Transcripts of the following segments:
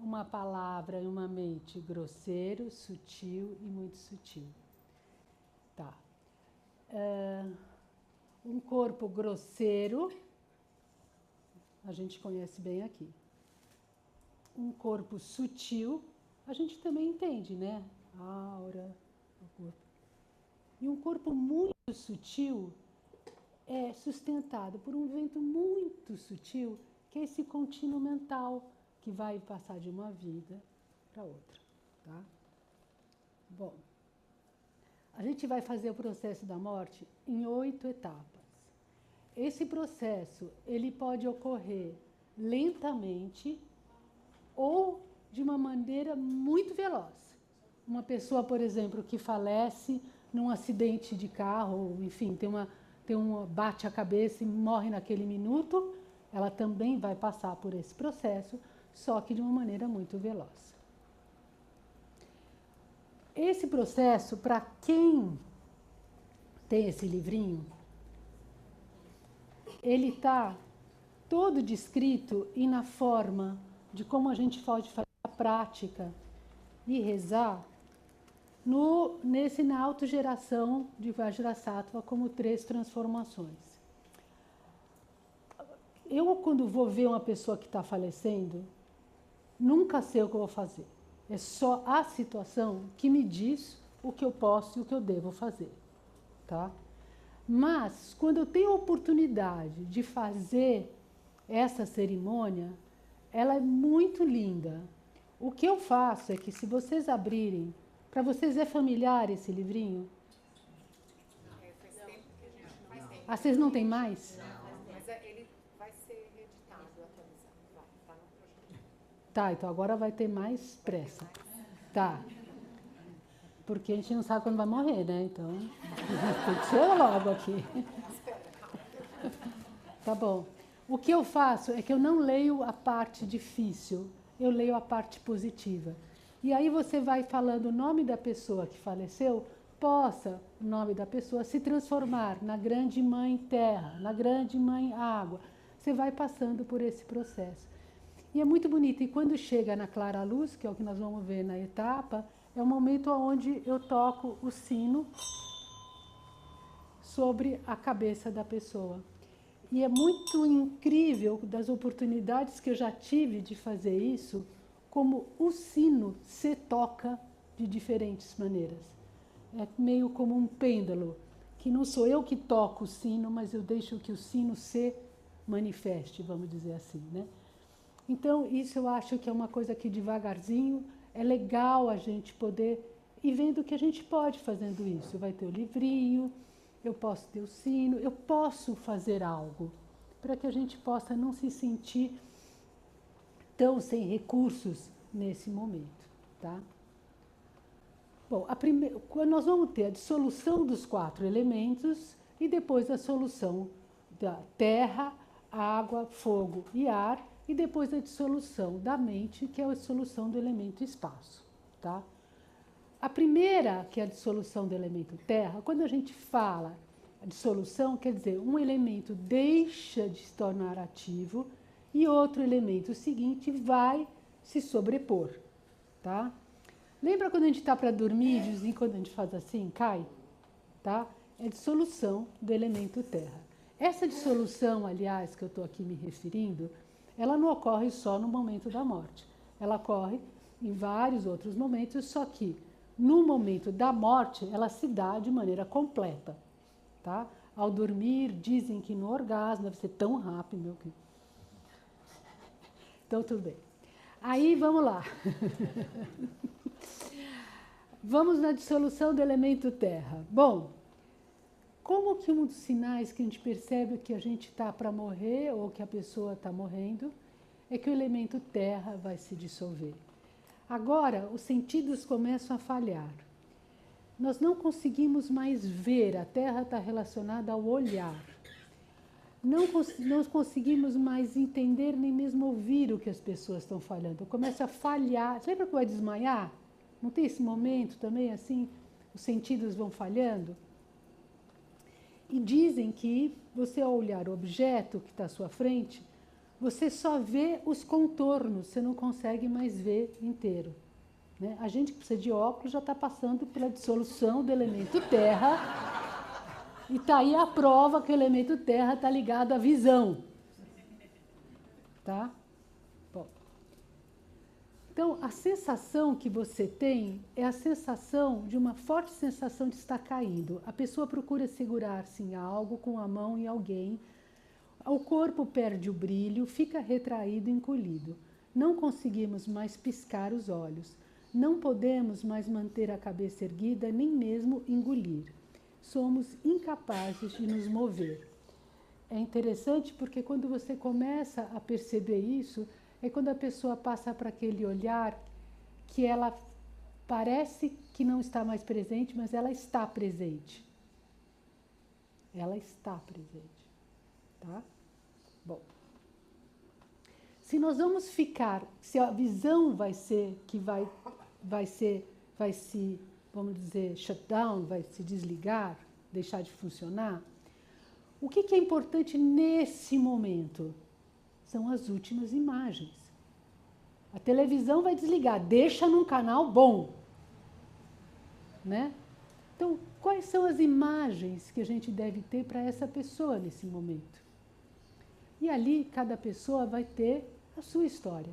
uma palavra e uma mente grosseiro, sutil e muito sutil. Tá. Um corpo grosseiro, a gente conhece bem aqui. Um corpo sutil, a gente também entende, né? A aura, o corpo. E um corpo muito sutil é sustentado por um vento muito sutil, que é esse contínuo mental que vai passar de uma vida para outra, tá? Bom, a gente vai fazer o processo da morte em 8 etapas. Esse processo, ele pode ocorrer lentamente ou de uma maneira muito veloz. Uma pessoa, por exemplo, que falece num acidente de carro, ou, enfim, bate a cabeça e morre naquele minuto, ela também vai passar por esse processo, só que de uma maneira muito veloz. Esse processo, para quem tem esse livrinho, ele está todo descrito e na forma de como a gente pode fazer a prática de rezar na autogeração de Vajrasattva como 3 transformações. Eu, quando vou ver uma pessoa que está falecendo, nunca sei o que eu vou fazer. É só a situação que me diz o que eu posso e o que eu devo fazer, tá? Mas, quando eu tenho a oportunidade de fazer essa cerimônia, ela é muito linda. O que eu faço é que, se vocês abrirem, para vocês é familiar esse livrinho? Ah, vocês não têm mais? Mas ele vai ser reeditado, atualizado. Tá no projeto. Tá, então agora vai ter mais pressa. Tá. Porque a gente não sabe quando vai morrer, né? Então, tem que ser logo aqui. Tá bom. O que eu faço é que eu não leio a parte difícil, eu leio a parte positiva. E aí você vai falando o nome da pessoa que faleceu, possa o nome da pessoa se transformar na grande mãe terra, na grande mãe água. Você vai passando por esse processo. E é muito bonito. E quando chega na clara luz, que é o que nós vamos ver na etapa, é o momento onde eu toco o sino sobre a cabeça da pessoa. E é muito incrível das oportunidades que eu já tive de fazer isso, como o sino se toca de diferentes maneiras. É meio como um pêndulo, que não sou eu que toco o sino, mas eu deixo que o sino se manifeste, vamos dizer assim, né? Então, isso eu acho que é uma coisa que devagarzinho é legal a gente poder ir vendo que a gente pode fazendo isso. Vai ter o livrinho, eu posso ter o sino, eu posso fazer algo para que a gente possa não se sentir tão sem recursos nesse momento, tá? Bom, nós vamos ter a dissolução dos 4 elementos e depois a solução da terra, água, fogo e ar, e depois a dissolução da mente, que é a dissolução do elemento espaço, tá? A primeira, que é a dissolução do elemento terra, quando a gente fala a dissolução, quer dizer, um elemento deixa de se tornar ativo e outro elemento seguinte vai se sobrepor, tá? Lembra quando a gente está para dormir, de vez em quando a gente faz assim, cai? Tá? É dissolução do elemento terra. Essa dissolução, aliás, que eu estou aqui me referindo, ela não ocorre só no momento da morte. Ela ocorre em vários outros momentos, só que no momento da morte ela se dá de maneira completa. Tá? Ao dormir, dizem que no orgasmo deve ser tão rápido, meu querido. Então, tudo bem. Aí, vamos lá. Vamos na dissolução do elemento terra. Bom, como que um dos sinais que a gente percebe que a gente está para morrer ou que a pessoa está morrendo é que o elemento terra vai se dissolver. Agora, os sentidos começam a falhar. Nós não conseguimos mais ver, a terra está relacionada ao olhar. Não conseguimos mais entender nem mesmo ouvir o que as pessoas estão falando. Começa a falhar. Você lembra que vai desmaiar? Não tem esse momento também assim? Os sentidos vão falhando? E dizem que você, ao olhar o objeto que está à sua frente, você só vê os contornos, você não consegue mais ver inteiro. Né? A gente que precisa de óculos já está passando pela dissolução do elemento terra e está aí a prova que o elemento terra está ligado à visão. Tá? Bom. Então, a sensação que você tem é a sensação de uma forte sensação de estar caindo. A pessoa procura segurar-se em algo, com a mão em alguém. O corpo perde o brilho, fica retraído, encolhido. Não conseguimos mais piscar os olhos. Não podemos mais manter a cabeça erguida, nem mesmo engolir. Somos incapazes de nos mover. É interessante porque quando você começa a perceber isso, é quando a pessoa passa para aquele olhar que ela parece que não está mais presente, mas ela está presente. Ela está presente. Tá? Bom. Se nós vamos ficar, se a visão vai ser que vai se, vamos dizer, shut down, vai se desligar, deixar de funcionar, o que é importante nesse momento? São as últimas imagens. A televisão vai desligar, deixa num canal bom. Né? Então, quais são as imagens que a gente deve ter para essa pessoa nesse momento? E ali, cada pessoa vai ter a sua história.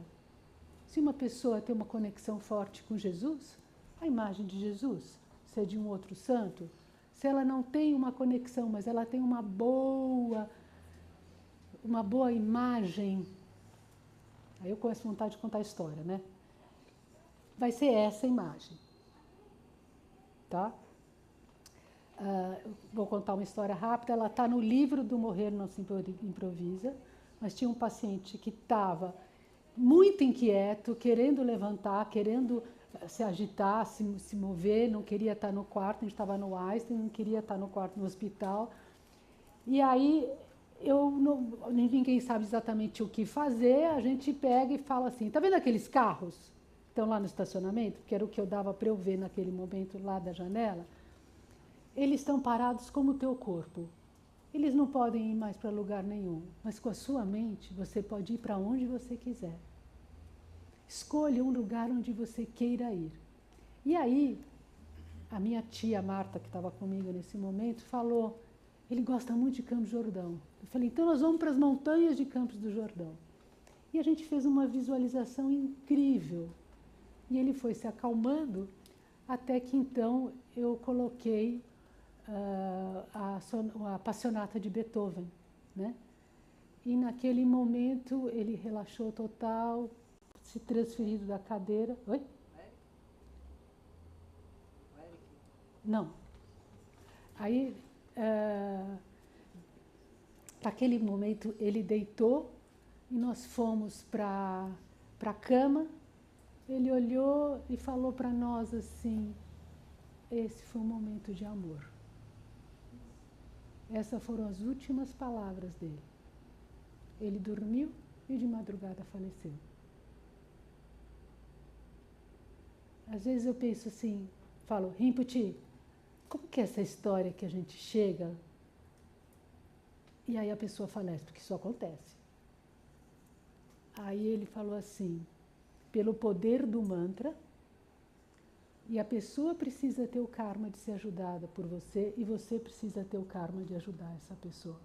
Se uma pessoa tem uma conexão forte com Jesus, a imagem de Jesus. Se é de um outro santo, se ela não tem uma conexão, mas ela tem uma boa imagem, aí eu começo a vontade de contar a história, né? Vai ser essa imagem. Tá? Vou contar uma história rápida. Ela está no livro do Morrer Não Se Improvisa, mas tinha um paciente que estava muito inquieto, querendo levantar, querendo se agitar, se mover, não queria estar no quarto, a gente estava no Einstein, não queria estar no quarto no hospital. E aí, ninguém sabe exatamente o que fazer, a gente pega e fala assim, tá vendo aqueles carros que estão lá no estacionamento, que era o que eu dava para eu ver naquele momento lá da janela? Eles estão parados como o teu corpo. Eles não podem ir mais para lugar nenhum, mas com a sua mente você pode ir para onde você quiser. Escolha um lugar onde você queira ir. E aí, a minha tia Marta, que estava comigo nesse momento, falou, ele gosta muito de Campos do Jordão. Eu falei, então nós vamos para as montanhas de Campos do Jordão. E a gente fez uma visualização incrível. E ele foi se acalmando, até que então eu coloquei a Passionata de Beethoven, né? E naquele momento ele relaxou total, se transferido da cadeira. Oi? Não. Aí, naquele momento ele deitou e nós fomos para a cama. Ele olhou e falou para nós assim, esse foi um momento de amor. Essas foram as últimas palavras dele. Ele dormiu e de madrugada faleceu. Às vezes eu penso assim, falo, Rinpoche, como que é essa história que a gente chega e aí a pessoa falece? Porque isso acontece. Aí ele falou assim, pelo poder do mantra, e a pessoa precisa ter o karma de ser ajudada por você e você precisa ter o karma de ajudar essa pessoa.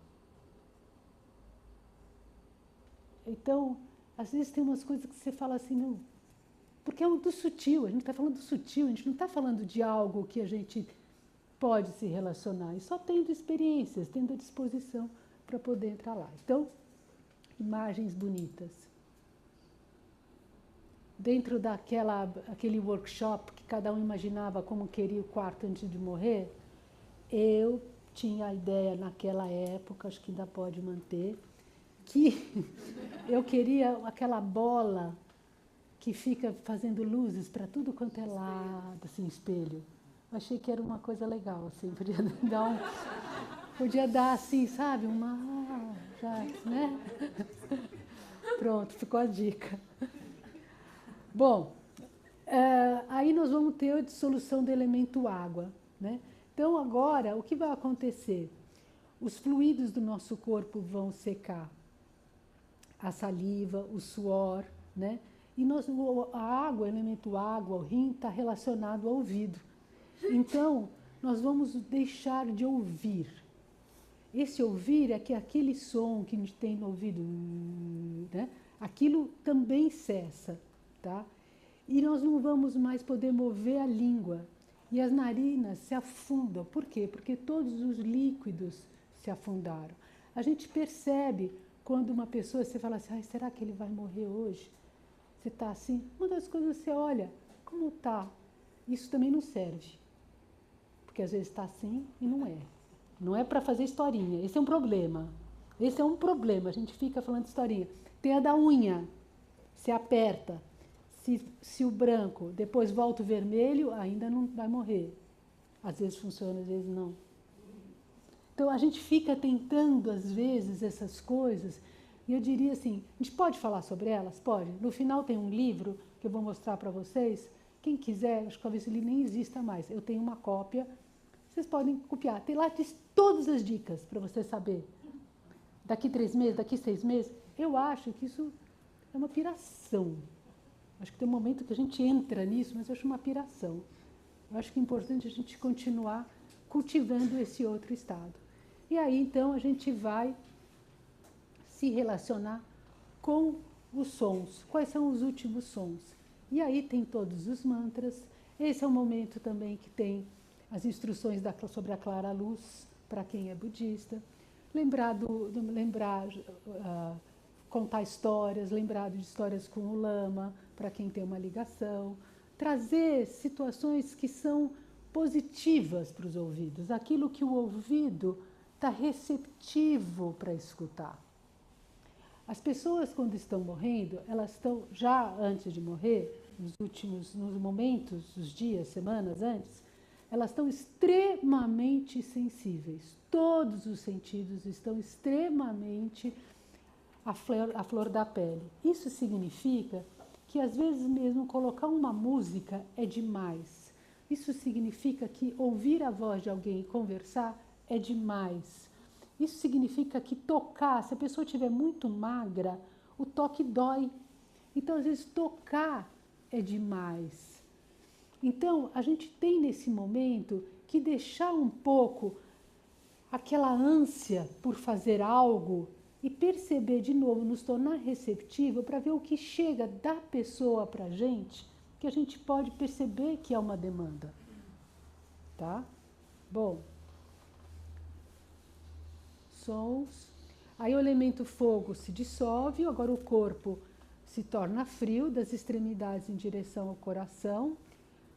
Então, às vezes tem umas coisas que você fala assim, não, porque é do sutil, a gente está falando do sutil, a gente não está falando de algo que a gente pode se relacionar, e só tendo experiências, tendo a disposição para poder entrar lá. Então, imagens bonitas. Dentro daquele workshop que cada um imaginava como queria o quarto antes de morrer, eu tinha a ideia naquela época, acho que ainda pode manter, que eu queria aquela bola que fica fazendo luzes para tudo quanto é lado, assim, espelho. Eu achei que era uma coisa legal, assim, podia dar assim, sabe, né? Pronto, ficou a dica. Bom, aí nós vamos ter a dissolução do elemento água, né? Então agora, o que vai acontecer? Os fluidos do nosso corpo vão secar. a saliva, o suor, né? E a água, o elemento água, o rim, está relacionado ao ouvido. Então, nós vamos deixar de ouvir. Esse ouvir é que aquele som que a gente tem no ouvido, né? Aquilo também cessa, tá? E nós não vamos mais poder mover a língua. E as narinas se afundam. Por quê? Porque todos os líquidos se afundaram. A gente percebe quando uma pessoa, você fala assim, será que ele vai morrer hoje? Você está assim, uma das coisas você olha, como está? Isso também não serve. Porque às vezes está assim e não é. Não é para fazer historinha. Esse é um problema. Esse é um problema. A gente fica falando de historinha. Tem a da unha. Se aperta. Se o branco depois volta o vermelho, ainda não vai morrer. Às vezes funciona, às vezes não. Então a gente fica tentando, às vezes, essas coisas. E eu diria assim, a gente pode falar sobre elas? Pode. No final tem um livro que eu vou mostrar para vocês. Quem quiser, acho que talvez ele nem exista mais. Eu tenho uma cópia. Vocês podem copiar. Tem lá todas as dicas para você saber. Daqui 3 meses, daqui 6 meses. Eu acho que isso é uma piração. Acho que tem um momento que a gente entra nisso, mas eu acho uma piração. Eu acho que é importante a gente continuar cultivando esse outro estado. E aí, então, a gente vai se relacionar com os sons. Quais são os últimos sons? E aí tem todos os mantras. Esse é o momento também que tem as instruções sobre a clara luz, para quem é budista. Contar histórias, lembrar de histórias com o lama, para quem tem uma ligação. Trazer situações que são positivas para os ouvidos. Aquilo que o ouvido está receptivo para escutar. As pessoas, quando estão morrendo, elas estão, já antes de morrer, nos momentos, os dias, semanas antes, elas estão extremamente sensíveis. Todos os sentidos estão extremamente à flor da pele. Isso significa que, às vezes mesmo, colocar uma música é demais. Isso significa que ouvir a voz de alguém e conversar é demais. Isso significa que tocar, se a pessoa estiver muito magra, o toque dói. Então, às vezes, tocar é demais. Então, a gente tem nesse momento que deixar um pouco aquela ânsia por fazer algo e perceber de novo, nos tornar receptível para ver o que chega da pessoa para a gente pode perceber que é uma demanda. Tá? Bom. Sons. Aí o elemento fogo se dissolve, agora o corpo se torna frio, das extremidades em direção ao coração,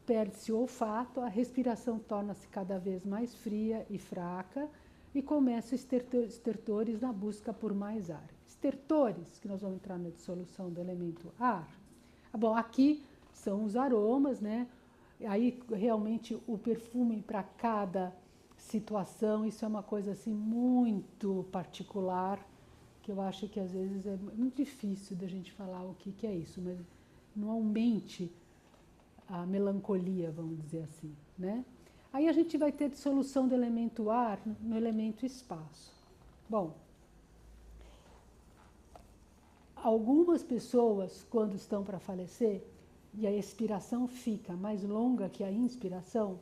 perde-se o olfato, a respiração torna-se cada vez mais fria e fraca e começam estertores na busca por mais ar. Estertores, que nós vamos entrar na dissolução do elemento ar. Bom, aqui são os aromas, né? Aí realmente o perfume para cada situação, isso é uma coisa assim muito particular, que eu acho que às vezes é muito difícil da gente falar o que é isso, mas não aumente a melancolia, vamos dizer assim, né? Aí a gente vai ter dissolução do elemento ar no elemento espaço. Bom, algumas pessoas, quando estão para falecer, e a expiração fica mais longa que a inspiração,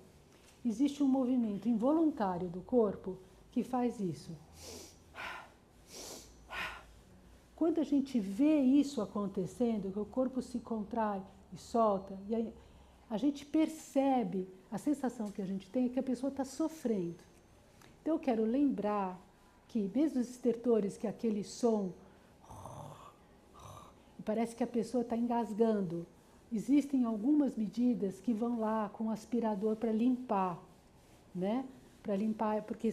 existe um movimento involuntário do corpo que faz isso. Quando a gente vê isso acontecendo, que o corpo se contrai e solta, e aí a gente percebe, a sensação que a gente tem é que a pessoa está sofrendo. Então eu quero lembrar que mesmo os estertores, que é aquele som, parece que a pessoa está engasgando, existem algumas medidas que vão lá com o aspirador para limpar, né? Para limpar, porque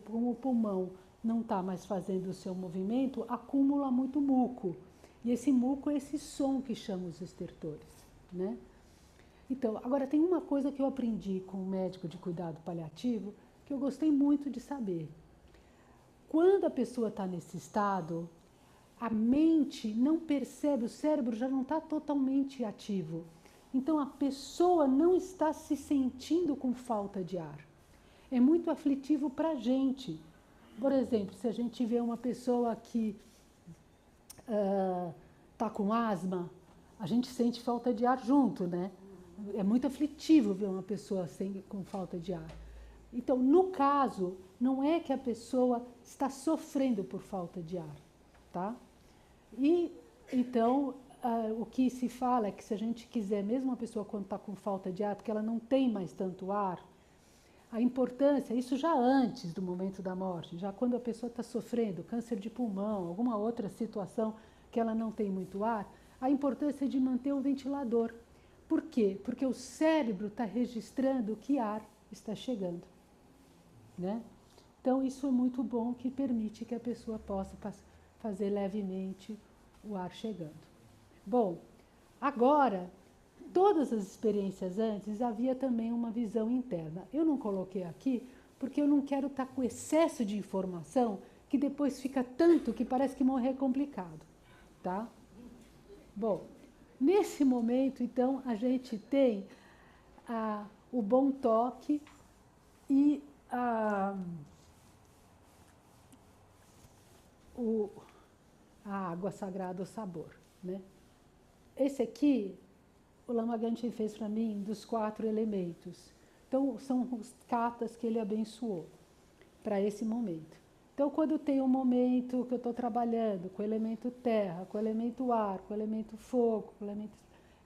como o pulmão não está mais fazendo o seu movimento, acumula muito muco. E esse muco é esse som que chama os estertores, né? Então, agora tem uma coisa que eu aprendi com o médico de cuidado paliativo, que eu gostei muito de saber. Quando a pessoa está nesse estado, a mente não percebe, o cérebro já não está totalmente ativo. Então, a pessoa não está se sentindo com falta de ar. É muito aflitivo para a gente. Por exemplo, se a gente vê uma pessoa que está com asma, a gente sente falta de ar junto, né? É muito aflitivo ver uma pessoa com falta de ar. Então, no caso, não é que a pessoa está sofrendo por falta de ar, tá? E, então, o que se fala é que se a gente quiser, mesmo uma pessoa quando está com falta de ar, porque ela não tem mais tanto ar, a importância, isso já antes do momento da morte, já quando a pessoa está sofrendo câncer de pulmão, alguma outra situação que ela não tem muito ar, a importância de manter o ventilador. Por quê? Porque o cérebro está registrando que ar está chegando, né? Então, isso é muito bom, que permite que a pessoa possa fazer levemente o ar chegando. Bom, agora, todas as experiências antes, havia também uma visão interna. Eu não coloquei aqui, porque eu não quero estar com excesso de informação, que depois fica tanto que parece que morrer é complicado, tá? Bom, nesse momento, então, a gente tem o bom toque e a água sagrada, o sabor, né? Esse aqui, o Lama Gangchen fez para mim dos 4 elementos. Então, são os katas que ele abençoou para esse momento. Então, quando tem um momento que eu estou trabalhando com o elemento terra, com o elemento ar, com o elemento fogo,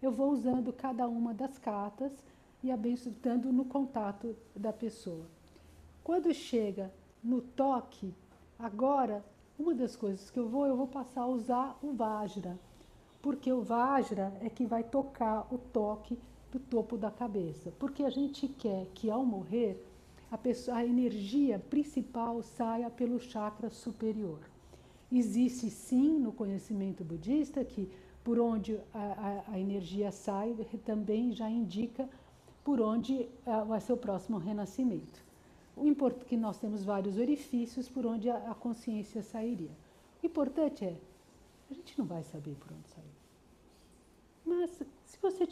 eu vou usando cada uma das katas e abençoando no contato da pessoa. Quando chega no toque, agora, uma das coisas que eu vou passar a usar o Vajra, porque o Vajra é que vai tocar o toque do topo da cabeça, porque a gente quer que ao morrer a energia principal saia pelo chakra superior. Existe sim no conhecimento budista que por onde a energia sai também já indica por onde vai ser o próximo renascimento. O importante é que nós temos vários orifícios por onde a consciência sairia. O importante é, a gente não vai saber por onde sair. Mas se você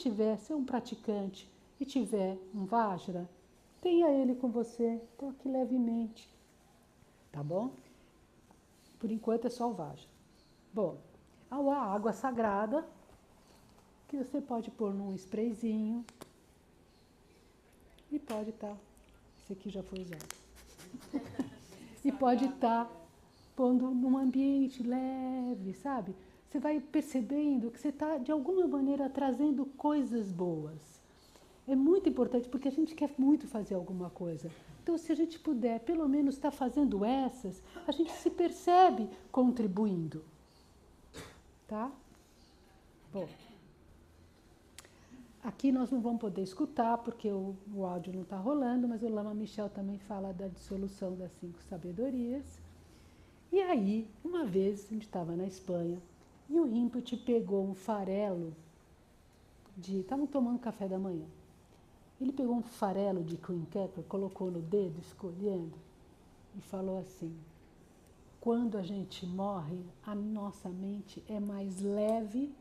é um praticante e tiver um Vajra, tenha ele com você, toque levemente, tá bom? Por enquanto é só o Vajra. Bom, a água sagrada, que você pode pôr num sprayzinho e pode estar, esse aqui já foi usado, e pode estar pondo num ambiente leve, sabe? Você vai percebendo que você está, de alguma maneira, trazendo coisas boas. É muito importante, porque a gente quer muito fazer alguma coisa. Então, se a gente puder, pelo menos, estar fazendo essas, a gente se percebe contribuindo. Tá? Bom, aqui nós não vamos poder escutar, porque o áudio não está rolando, mas o Lama Michel também fala da dissolução das 5 sabedorias. E aí, uma vez, a gente estava na Espanha, e o Rinpoche pegou um farelo estavam tomando café da manhã. Ele pegou um farelo de cream pepper, colocou no dedo, escolhendo, e falou assim: quando a gente morre, a nossa mente é mais leve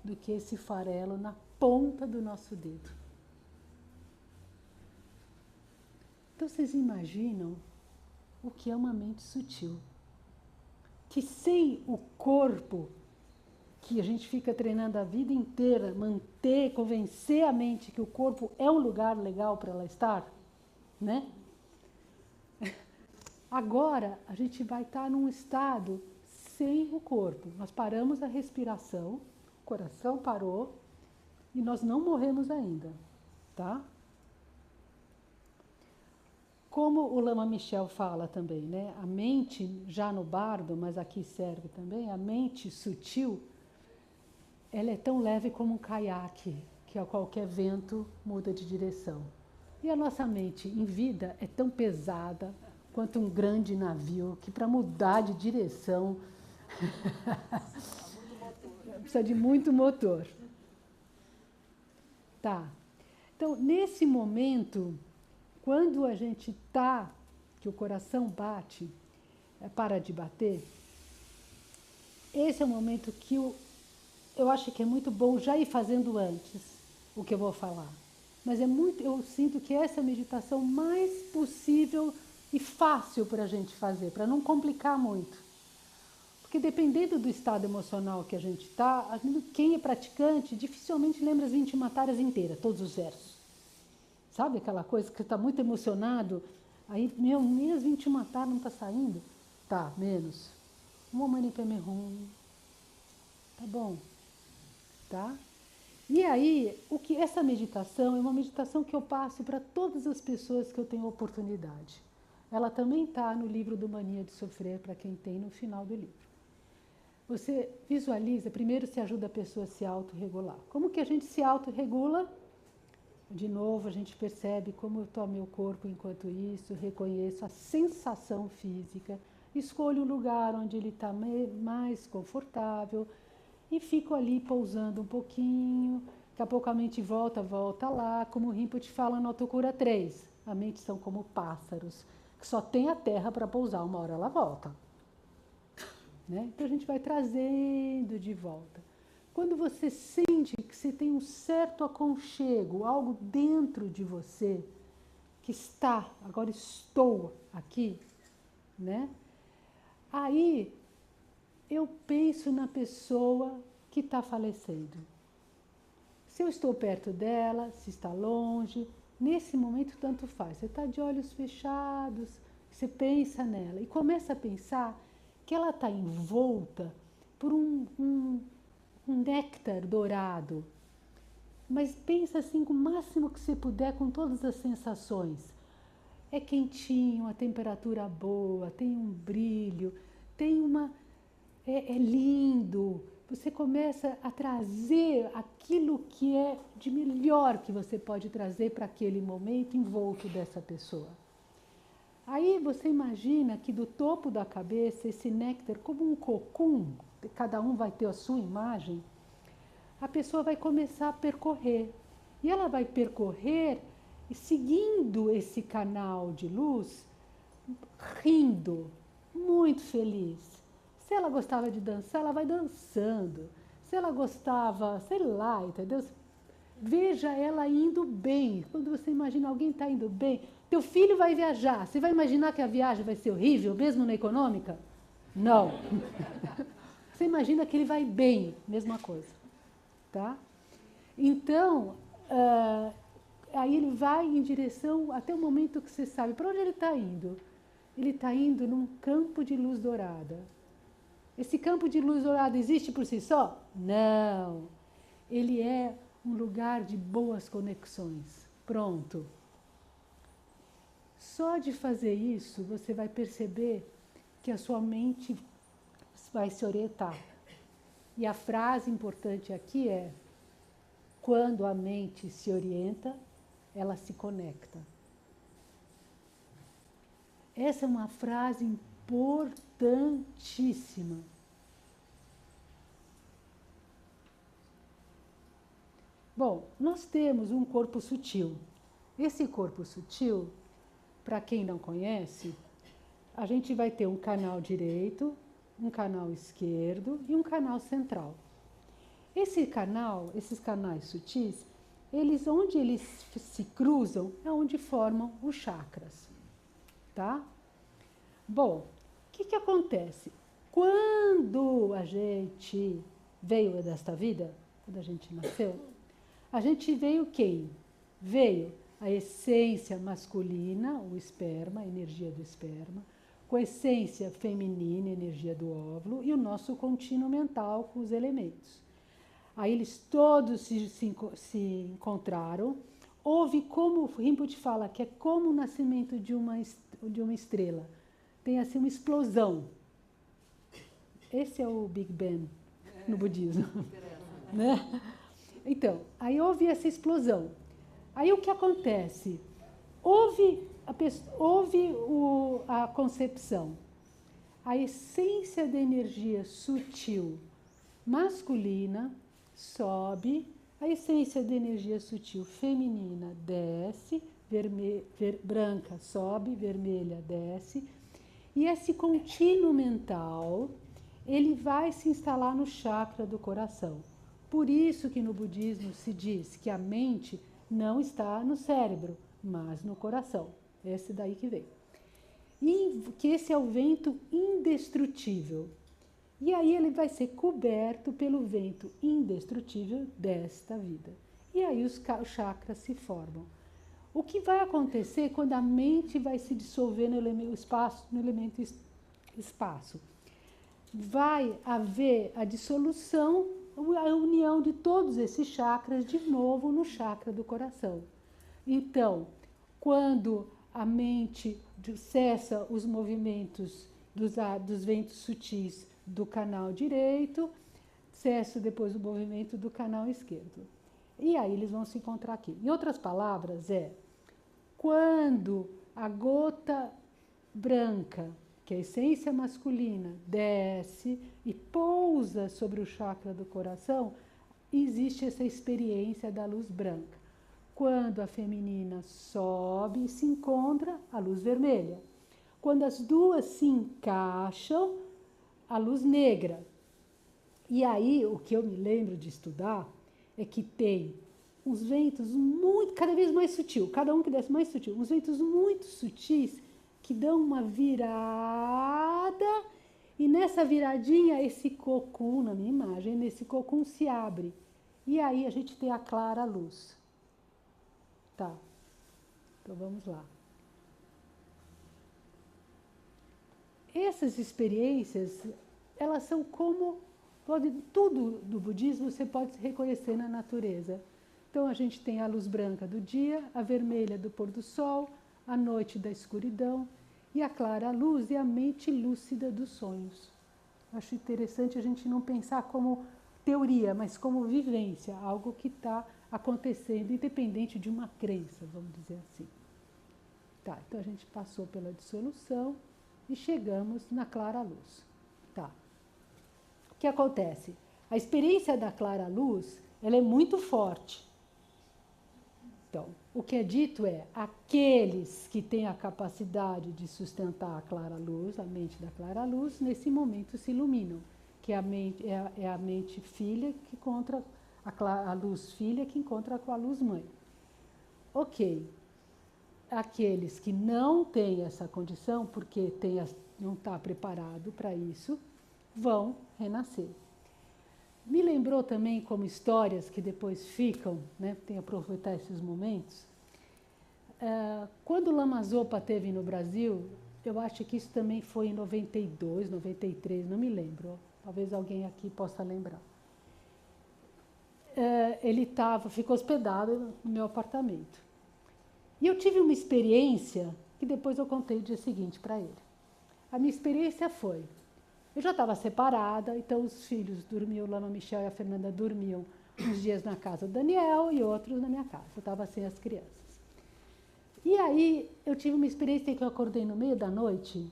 do que esse farelo na ponta do nosso dedo. Então, vocês imaginam o que é uma mente sutil? Que sem o corpo, que a gente fica treinando a vida inteira, convencer a mente que o corpo é um lugar legal para ela estar, né? Agora, a gente vai estar num estado sem o corpo. Nós paramos a respiração, o coração parou e nós não morremos ainda, tá? Como o Lama Michel fala também, né? A mente, já no bardo, mas aqui serve também, a mente sutil, ela é tão leve como um caiaque, que a qualquer vento muda de direção. E a nossa mente em vida é tão pesada quanto um grande navio, que para mudar de direção precisa de muito motor. Tá. Então, nesse momento, quando a gente está, que o coração bate, para de bater, esse é o momento que eu acho que é muito bom já ir fazendo antes o que eu vou falar. Mas eu sinto que essa é a meditação mais possível e fácil para a gente fazer, para não complicar muito. Porque dependendo do estado emocional que a gente está, quem é praticante dificilmente lembra as 20 mataras inteiras, todos os versos. Sabe aquela coisa que está muito emocionado, aí, meu, nem as 20 mataras não está saindo? Tá, menos. Uma mani padme hum. Tá bom, tá? E aí, essa meditação é uma meditação que eu passo para todas as pessoas que eu tenho oportunidade. Ela também está no livro do Mania de Sofrer, para quem tem no final do livro. Você visualiza, primeiro se ajuda a pessoa a se autorregular. Como que a gente se autorregula? De novo, a gente percebe como eu estou meu corpo enquanto isso, reconheço a sensação física, escolho o lugar onde ele está mais confortável e fico ali pousando um pouquinho. Daqui a pouco a mente volta lá, como o Rinpoche fala no Autocura 3. A mente são como pássaros, que só tem a terra para pousar, uma hora ela volta. Né? Então a gente vai trazendo de volta. Quando você sente que você tem um certo aconchego, algo dentro de você, que está, agora estou aqui, né? Aí eu penso na pessoa que está falecendo. Se eu estou perto dela, se está longe, nesse momento tanto faz. Você está de olhos fechados, você pensa nela e começa a pensar que ela está envolta por um néctar dourado. Mas pensa assim, com o máximo que você puder, com todas as sensações. É quentinho, a temperatura boa, tem um brilho, tem uma... É lindo. Você começa a trazer aquilo que é de melhor que você pode trazer para aquele momento envolto dessa pessoa. Aí você imagina que do topo da cabeça, esse néctar, como um cocum, cada um vai ter a sua imagem, a pessoa vai começar a percorrer. E ela vai percorrer seguindo esse canal de luz, rindo, muito feliz. Se ela gostava de dançar, ela vai dançando. Se ela gostava, sei lá, entendeu? Veja ela indo bem. Quando você imagina alguém está indo bem, teu filho vai viajar. Você vai imaginar que a viagem vai ser horrível, mesmo na econômica? Não. Você imagina que ele vai bem, mesma coisa. Tá? Então, aí ele vai em direção, até o momento que você sabe, para onde ele está indo? Ele está indo num campo de luz dourada. Esse campo de luz dourada existe por si só? Não. Ele é um lugar de boas conexões. Pronto. Só de fazer isso, você vai perceber que a sua mente vai se orientar. E a frase importante aqui é: quando a mente se orienta, ela se conecta. Essa é uma frase importantíssima. Bom, nós temos um corpo sutil. Esse corpo sutil, para quem não conhece, a gente vai ter um canal direito, um canal esquerdo e um canal central. Esses canais sutis, onde eles se cruzam, é onde formam os chakras. Tá? Bom, o que acontece? Quando a gente veio desta vida, quando a gente nasceu, a gente veio quem? Veio a essência masculina, o esperma, a energia do esperma, com a essência feminina, a energia do óvulo, e o nosso contínuo mental com os elementos. Aí eles todos se encontraram. Houve, como o Rinpoche fala, que é como o nascimento de uma estrela. Tem assim uma explosão. Esse é o Big Bang no budismo. Né? Então, aí houve essa explosão. Aí o que acontece? Houve a concepção. A essência da energia sutil masculina sobe, a essência da energia sutil feminina desce, branca sobe, vermelha desce, e esse contínuo mental, ele vai se instalar no chakra do coração. Por isso que no budismo se diz que a mente não está no cérebro, mas no coração. Esse daí que vem. E que esse é o vento indestrutível. E aí ele vai ser coberto pelo vento indestrutível desta vida. E aí os chakras se formam. O que vai acontecer quando a mente vai se dissolver no elemento espaço? Vai haver a dissolução, a união de todos esses chakras de novo no chakra do coração. Então, quando a mente cessa os movimentos dos ventos sutis do canal direito, cessa depois o movimento do canal esquerdo. E aí eles vão se encontrar aqui. Em outras palavras, quando a gota branca, que é a essência masculina, desce e pousa sobre o chakra do coração, existe essa experiência da luz branca. Quando a feminina sobe e se encontra, a luz vermelha. Quando as duas se encaixam, a luz negra. E aí, o que eu me lembro de estudar é que tem uns ventos cada vez mais sutil, cada um que desce mais sutil, uns ventos muito sutis que dão uma virada, e nessa viradinha, esse cocum, na minha imagem, nesse cocum se abre. E aí a gente tem a clara luz. Tá, então vamos lá. Essas experiências, elas são como tudo do budismo você pode reconhecer na natureza. Então a gente tem a luz branca do dia, a vermelha do pôr do sol, a noite da escuridão e a clara luz e a mente lúcida dos sonhos. Acho interessante a gente não pensar como teoria, mas como vivência, algo que está acontecendo independente de uma crença, vamos dizer assim. Tá, então a gente passou pela dissolução e chegamos na clara luz. Tá. O que acontece? A experiência da clara luz, ela é muito forte. Então, o que é dito é, aqueles que têm a capacidade de sustentar a clara luz, a mente da clara luz, nesse momento se iluminam, que a mente filha que encontra a luz filha que encontra com a luz mãe. Ok. Aqueles que não têm essa condição, porque não está preparado para isso, vão renascer. Me lembrou também como histórias que depois ficam, né, tem que aproveitar esses momentos. Quando o Lama Zopa esteve no Brasil, eu acho que isso também foi em 92, 93, não me lembro, talvez alguém aqui possa lembrar. Ele ficou hospedado no meu apartamento. E eu tive uma experiência que depois eu contei o dia seguinte para ele. A minha experiência foi, eu já estava separada, então os filhos dormiam, o Lama Michel e a Fernanda dormiam uns dias na casa do Daniel e outros na minha casa. Eu estava sem as crianças. E aí eu tive uma experiência que eu acordei no meio da noite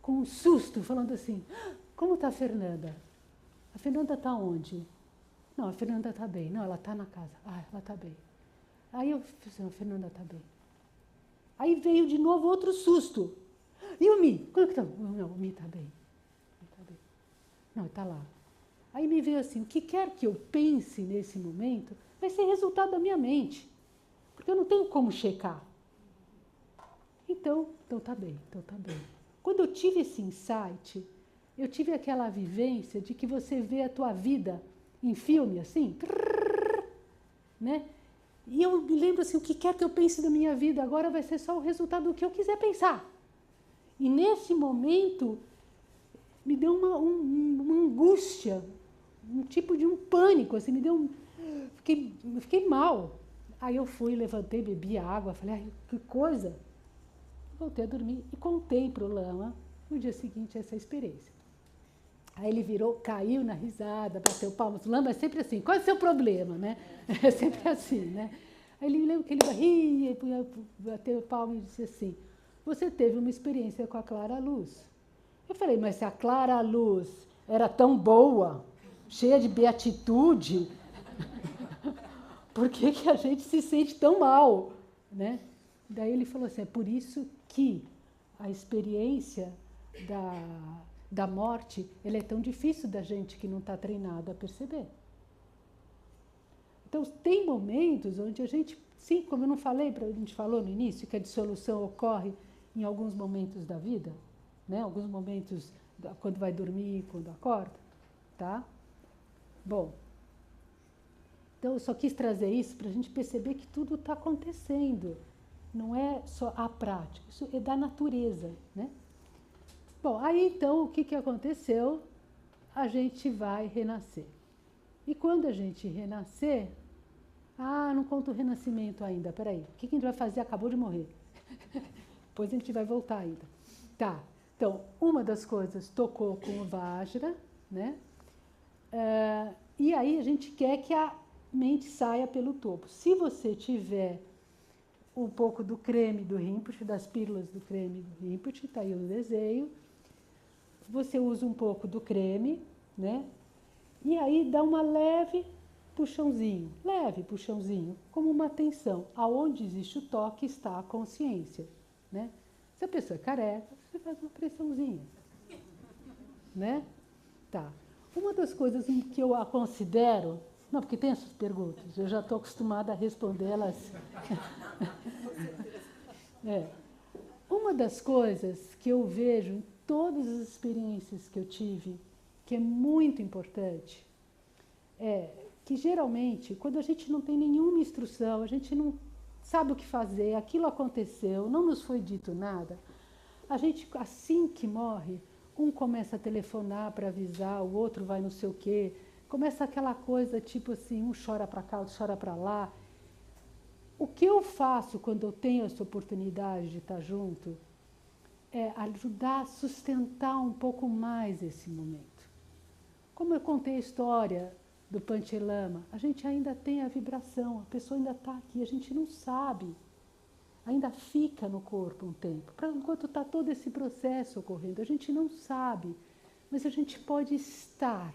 com um susto, falando assim, como está a Fernanda? A Fernanda está onde? Não, a Fernanda está bem. Não, ela está na casa. Ah, ela está bem. Aí eu falei assim, a Fernanda está bem. Aí veio de novo outro susto. E o Mi? Como é que está? Não, o Mi está bem. Está bem. Não, está lá. Aí me veio assim, o que quer que eu pense nesse momento vai ser resultado da minha mente. Porque eu não tenho como checar. Então está bem, então está bem. Quando eu tive esse insight, eu tive aquela vivência de que você vê a tua vida em filme, assim, né? E eu me lembro assim, o que quer que eu pense da minha vida agora vai ser só o resultado do que eu quiser pensar. E nesse momento, me deu uma angústia, um tipo de um pânico, assim, fiquei mal. Aí eu fui, levantei, bebi água, falei, ai, que coisa. Voltei a dormir e contei para o Lama no dia seguinte essa experiência. Aí ele virou, caiu na risada, bateu palmas. O Lama é sempre assim, qual é o seu problema, né? É sempre assim, né? Aí ele lembra que ele ria, bateu palmas e disse assim, você teve uma experiência com a clara luz. Eu falei, mas se a clara luz era tão boa, cheia de beatitude, por que a gente se sente tão mal, né? Daí ele falou assim, é por isso que a experiência da morte, ela é tão difícil da gente que não está treinado a perceber. Então, tem momentos onde a gente, sim, como eu não falei, a gente falou no início, que a dissolução ocorre em alguns momentos da vida, né? Alguns momentos quando vai dormir e quando acorda, tá? Bom, então eu só quis trazer isso para a gente perceber que tudo está acontecendo. Não é só a prática, isso é da natureza, né? Bom, aí então o que aconteceu? A gente vai renascer. E quando a gente renascer... Ah, não conta o renascimento ainda, peraí. O que a gente vai fazer? Acabou de morrer. Depois a gente vai voltar ainda. Tá, então, uma das coisas tocou com o Vajra, né? E aí a gente quer que a mente saia pelo topo. Se você tiver um pouco do creme do Rinpoche, das pílulas do creme do Rinpoche, tá aí o desenho, você usa um pouco do creme, né? E aí dá uma leve puxãozinho, como uma atenção. Aonde existe o toque está a consciência, né? Se a pessoa é careca, você faz uma pressãozinha, né? Tá. Uma das coisas que eu a considero... Não, porque tem essas perguntas, eu já estou acostumada a respondê-las. Uma das coisas que eu vejo em todas as experiências que eu tive, que é muito importante, é que geralmente, quando a gente não tem nenhuma instrução, a gente não sabe o que fazer, aquilo aconteceu, não nos foi dito nada, a gente, assim que morre, um começa a telefonar para avisar, o outro vai não sei o quê, começa aquela coisa tipo assim, um chora para cá, outro chora para lá. O que eu faço quando eu tenho essa oportunidade de estar junto é ajudar a sustentar um pouco mais esse momento. Como eu contei a história do Panchelama, a gente ainda tem a vibração, a pessoa ainda está aqui, a gente não sabe, ainda fica no corpo um tempo, enquanto está todo esse processo ocorrendo, a gente não sabe, mas a gente pode estar,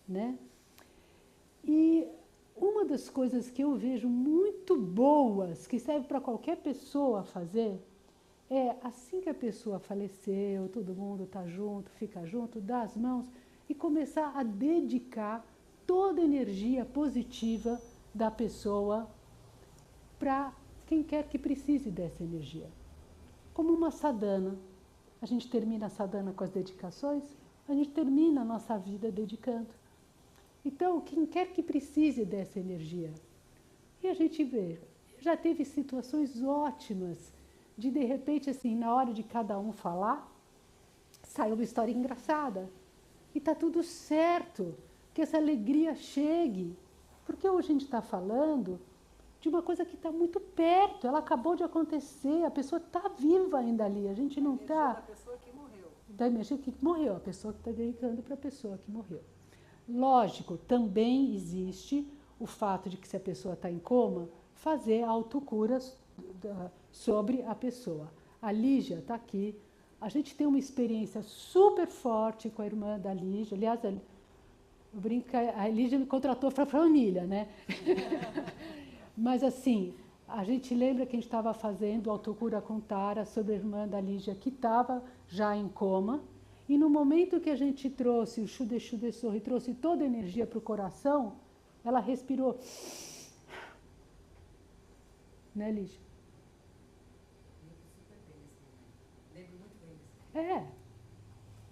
né? E uma das coisas que eu vejo muito boas, que serve para qualquer pessoa fazer, é assim que a pessoa faleceu, todo mundo está junto, fica junto, dá as mãos e começar a dedicar toda a energia positiva da pessoa para quem quer que precise dessa energia. Como uma sadhana. A gente termina a sadhana com as dedicações, a gente termina a nossa vida dedicando. Então, quem quer que precise dessa energia. E a gente vê, já teve situações ótimas de repente, assim, na hora de cada um falar, sai uma história engraçada. E está tudo certo, que essa alegria chegue. Porque hoje a gente está falando de uma coisa que está muito perto, ela acabou de acontecer, a pessoa está viva ainda ali, a gente não está... Da pessoa que morreu. Da energia que morreu, a pessoa que está dedicando para a pessoa que morreu. Lógico, também existe o fato de que se a pessoa está em coma, fazer autocuras sobre a pessoa. A Lígia está aqui, a gente tem uma experiência super forte com a irmã da Lígia, aliás, a Lígia me contratou para a família, né? Mas assim, a gente lembra que a gente estava fazendo autocura com Tara sobre a irmã da Lígia que estava já em coma, e no momento que a gente trouxe o Shude Shude Sorri, trouxe toda a energia para o coração, ela respirou. Né, Lígia?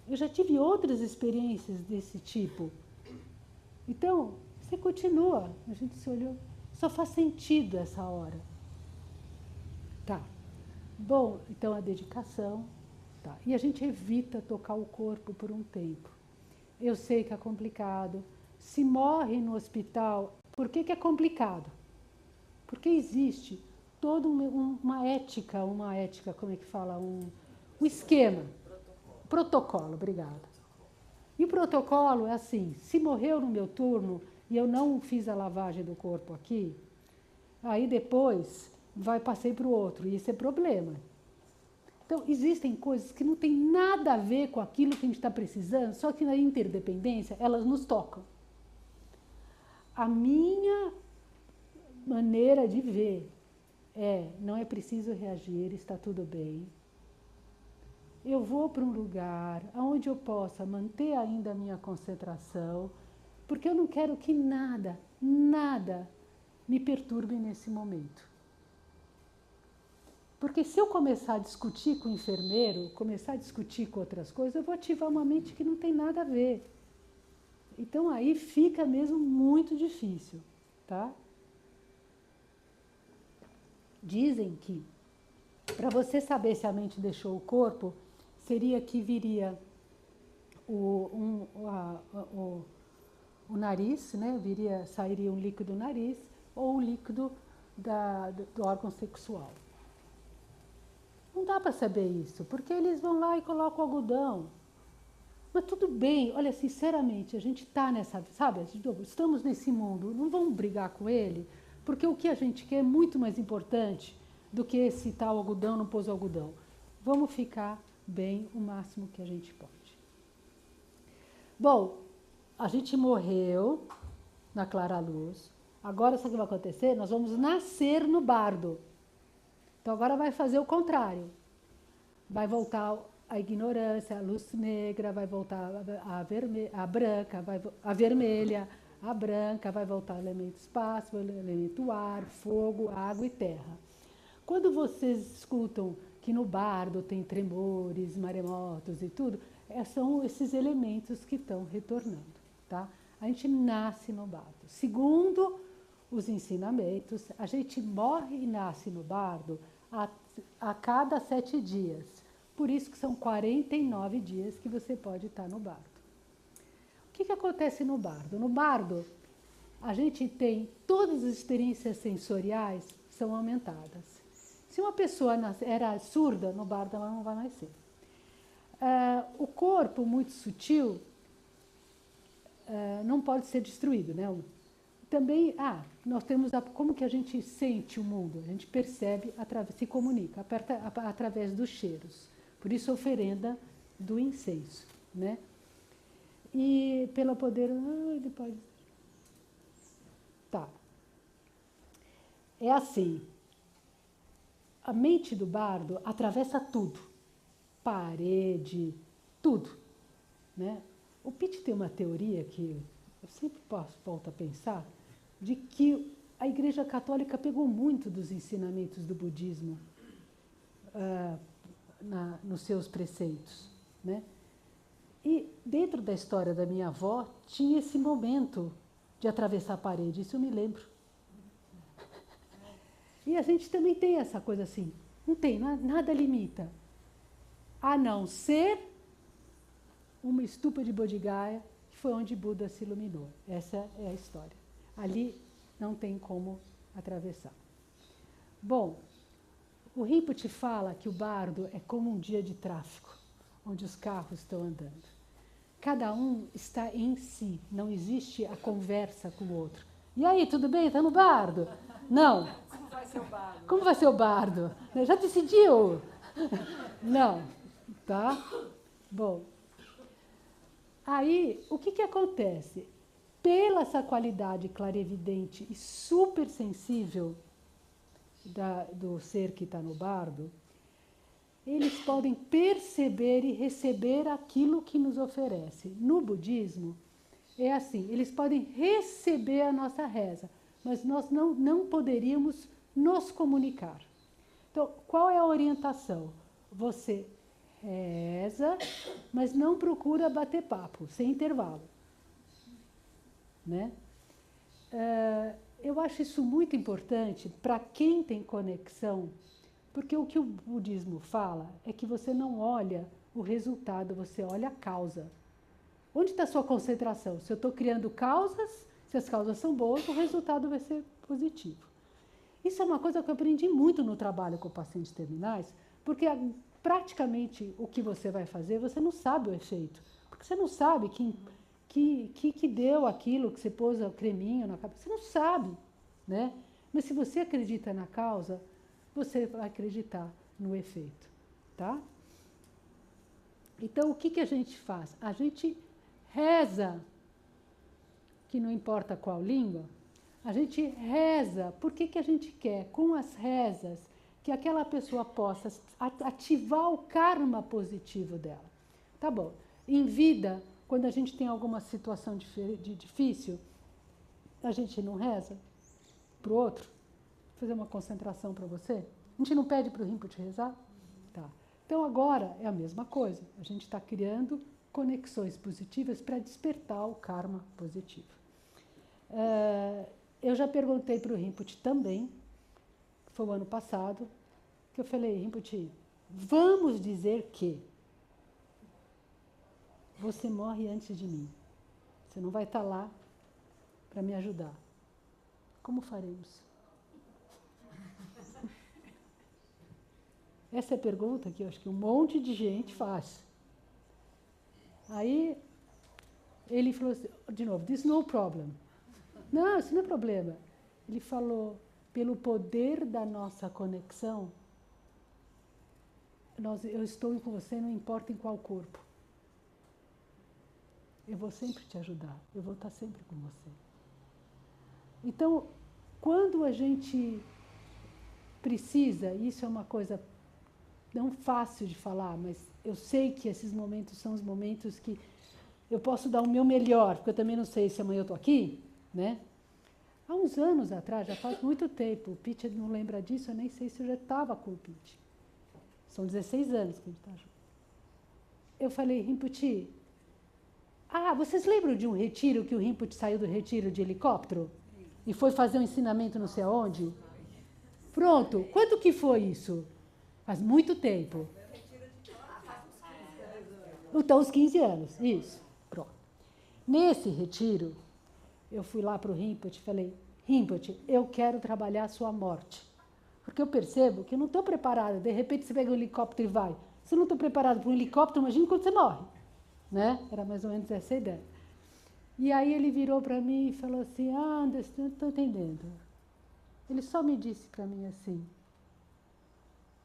Eu já tive outras experiências desse tipo. Então, você continua. A gente se olhou. Só faz sentido essa hora. Tá. Bom, então a dedicação. Tá. E a gente evita tocar o corpo por um tempo. Eu sei que é complicado. Se morre no hospital, por que é complicado? Porque existe toda uma ética, como é que fala? Um esquema. Protocolo, obrigada. E o protocolo é assim, se morreu no meu turno e eu não fiz a lavagem do corpo aqui, aí depois passei para o outro, e isso é problema. Então, existem coisas que não tem nada a ver com aquilo que a gente está precisando, só que na interdependência elas nos tocam. A minha maneira de ver não é preciso reagir, está tudo bem. Eu vou para um lugar onde eu possa manter ainda a minha concentração, porque eu não quero que nada me perturbe nesse momento. Porque se eu começar a discutir com o enfermeiro, começar a discutir com outras coisas, eu vou ativar uma mente que não tem nada a ver. Então aí fica mesmo muito difícil, tá? Dizem que para você saber se a mente deixou o corpo, seria que viria o nariz, né? Sairia um líquido do nariz ou o líquido do órgão sexual. Não dá para saber isso, porque eles vão lá e colocam algodão. Mas tudo bem, olha, sinceramente, a gente está nessa, sabe, estamos nesse mundo, não vamos brigar com ele, porque o que a gente quer é muito mais importante do que se tal algodão, não pôs algodão. Vamos ficar bem o máximo que a gente pode. Bom, a gente morreu na clara luz. Agora, sabe o que vai acontecer? Nós vamos nascer no bardo. Então, agora vai fazer o contrário. Vai voltar a ignorância, a luz negra, vai voltar a branca, a vermelha, a branca, vai voltar o elemento espaço, o elemento ar, fogo, água e terra. Quando vocês escutam que no bardo tem tremores, maremotos e tudo, são esses elementos que estão retornando, tá? A gente nasce no bardo. Segundo os ensinamentos, a gente morre e nasce no bardo a cada 7 dias. Por isso que são 49 dias que você pode estar no bardo. O que acontece no bardo? No bardo, a gente tem todas as experiências sensoriais são aumentadas. Se uma pessoa era surda, no bardo ela não vai mais ser. O corpo muito sutil não pode ser destruído, né? Também, nós temos como que a gente sente o mundo, a gente percebe, se comunica através dos cheiros. Por isso a oferenda do incenso, né? E pelo poder, ele pode... Tá. É assim, a mente do bardo atravessa tudo, parede, tudo, né? O Pitt tem uma teoria que eu sempre volto a pensar, de que a Igreja Católica pegou muito dos ensinamentos do budismo nos seus preceitos, né? E dentro da história da minha avó, tinha esse momento de atravessar a parede, isso eu me lembro. E a gente também tem essa coisa assim, não tem, nada limita, a não ser uma estupa de Bodh Gaya, que foi onde Buda se iluminou. Essa é a história. Ali não tem como atravessar. Bom, o Rinpoche fala que o bardo é como um dia de tráfego, onde os carros estão andando. Cada um está em si, não existe a conversa com o outro. E aí, tudo bem? Está no bardo? Não. Como vai ser o bardo? Como vai ser o bardo? Já decidiu? Não. Tá? Bom. Aí, o que acontece? Pela essa qualidade clarevidente e super sensível do ser que está no bardo, eles podem perceber e receber aquilo que nos oferece. No budismo, é assim, eles podem receber a nossa reza, mas nós não poderíamos nos comunicar. Então, qual é a orientação? Você reza, mas não procura bater papo, sem intervalo. Né? Eu acho isso muito importante para quem tem conexão, porque o que o budismo fala é que você não olha o resultado, você olha a causa. Onde está a sua concentração? Se eu estou criando causas, se as causas são boas, o resultado vai ser positivo. Isso é uma coisa que eu aprendi muito no trabalho com pacientes terminais, porque praticamente o que você vai fazer, você não sabe o efeito. Porque você não sabe que deu aquilo, que você pôs o creminho na cabeça. Você não sabe, né? Mas se você acredita na causa, você vai acreditar no efeito, tá? Então, o que a gente faz? A gente reza, que não importa qual língua, a gente reza. Por que a gente quer? Com as rezas, que aquela pessoa possa ativar o karma positivo dela. Tá bom. Em vida, quando a gente tem alguma situação difícil, a gente não reza para o outro? Vou fazer uma concentração para você. A gente não pede para o Rinpoche rezar? Tá. Então, agora é a mesma coisa. A gente está criando conexões positivas para despertar o karma positivo. Eu já perguntei para o Rinpoche também, foi o ano passado, que eu falei, Rinpoche, vamos dizer que você morre antes de mim. Você não vai estar lá para me ajudar. Como faremos? Essa é a pergunta que eu acho que um monte de gente faz. Aí ele falou assim, de novo, this no problem. Não, isso não é problema. Ele falou, pelo poder da nossa conexão, eu estou com você, não importa em qual corpo. Eu vou sempre te ajudar, eu vou estar sempre com você. Então, quando a gente precisa, isso é uma coisa não fácil de falar, mas eu sei que esses momentos são os momentos que eu posso dar o meu melhor, porque eu também não sei se amanhã eu estou aqui, né? Há uns anos atrás, já faz muito tempo, o Pete não lembra disso, eu nem sei se eu já estava com o Pete. São 16 anos que a gente está junto. Eu falei, Rinpoche, vocês lembram de um retiro que o Rinpoche saiu do retiro de helicóptero? E foi fazer um ensinamento não sei aonde? Pronto, quanto que foi isso? Faz muito tempo. Então, uns 15 anos, isso. Pronto. Nesse retiro, eu fui lá para o Rinpoche e falei, Rinpoche, eu quero trabalhar a sua morte. Porque eu percebo que eu não estou preparada. De repente você pega um helicóptero e vai. Se eu não estou preparada para um helicóptero, imagina quando você morre. Né? Era mais ou menos essa a ideia. E aí ele virou para mim e falou assim, Anderson, não estou entendendo. Ele só me disse para mim assim,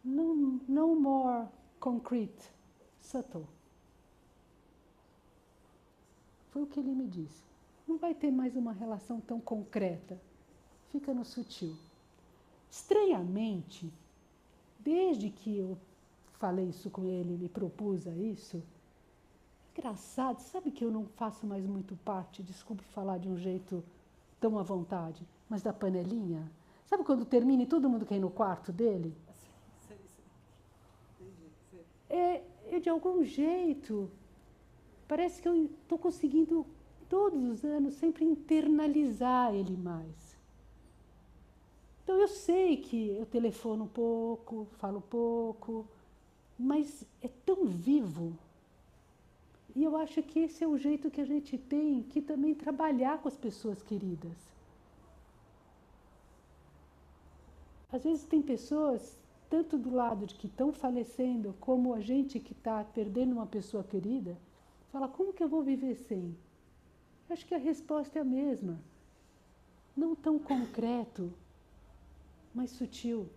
no more concrete, subtle. Foi o que ele me disse. Não vai ter mais uma relação tão concreta. Fica no sutil. Estranhamente, desde que eu falei isso com ele, me propus a isso, engraçado, sabe que eu não faço mais muito parte, desculpe falar de um jeito tão à vontade, mas da panelinha? Sabe quando termina e todo mundo quer ir no quarto dele? De algum jeito, parece que eu estou conseguindo, todos os anos, sempre internalizar ele mais. Então eu sei que eu telefono pouco, falo pouco, mas é tão vivo. E eu acho que esse é o jeito que a gente tem que também trabalhar com as pessoas queridas. Às vezes tem pessoas, tanto do lado de que estão falecendo, como a gente que está perdendo uma pessoa querida, fala, como que eu vou viver sem? Eu acho que a resposta é a mesma. Não tão concreto, mas sutil.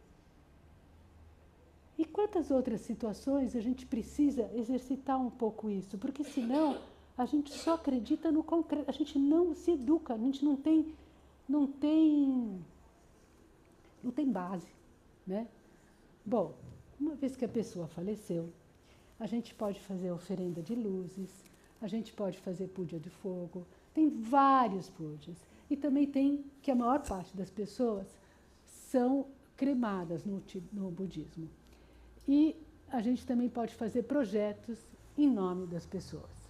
E quantas outras situações a gente precisa exercitar um pouco isso? Porque senão a gente só acredita no concreto, a gente não se educa, a gente não tem base, né? Bom, uma vez que a pessoa faleceu, a gente pode fazer oferenda de luzes, a gente pode fazer puja de fogo, tem vários pujas. E também tem que a maior parte das pessoas são cremadas no budismo. E a gente também pode fazer projetos em nome das pessoas.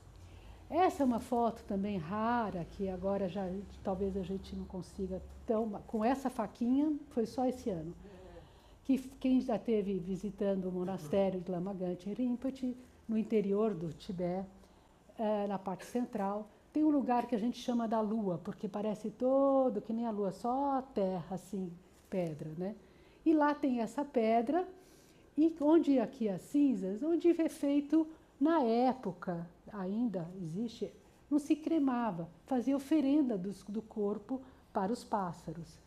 Essa é uma foto também rara, que agora já talvez a gente não consiga com essa faquinha, foi só esse ano. Que quem já esteve visitando o monastério de Lama Gangchen Rinpoche, no interior do Tibete, na parte central, tem um lugar que a gente chama da lua, porque parece todo, que nem a lua, só terra, assim, pedra, né? E lá tem essa pedra, e onde aqui as cinzas, onde é feito, na época, ainda existe, não se cremava, fazia oferenda do corpo para os pássaros.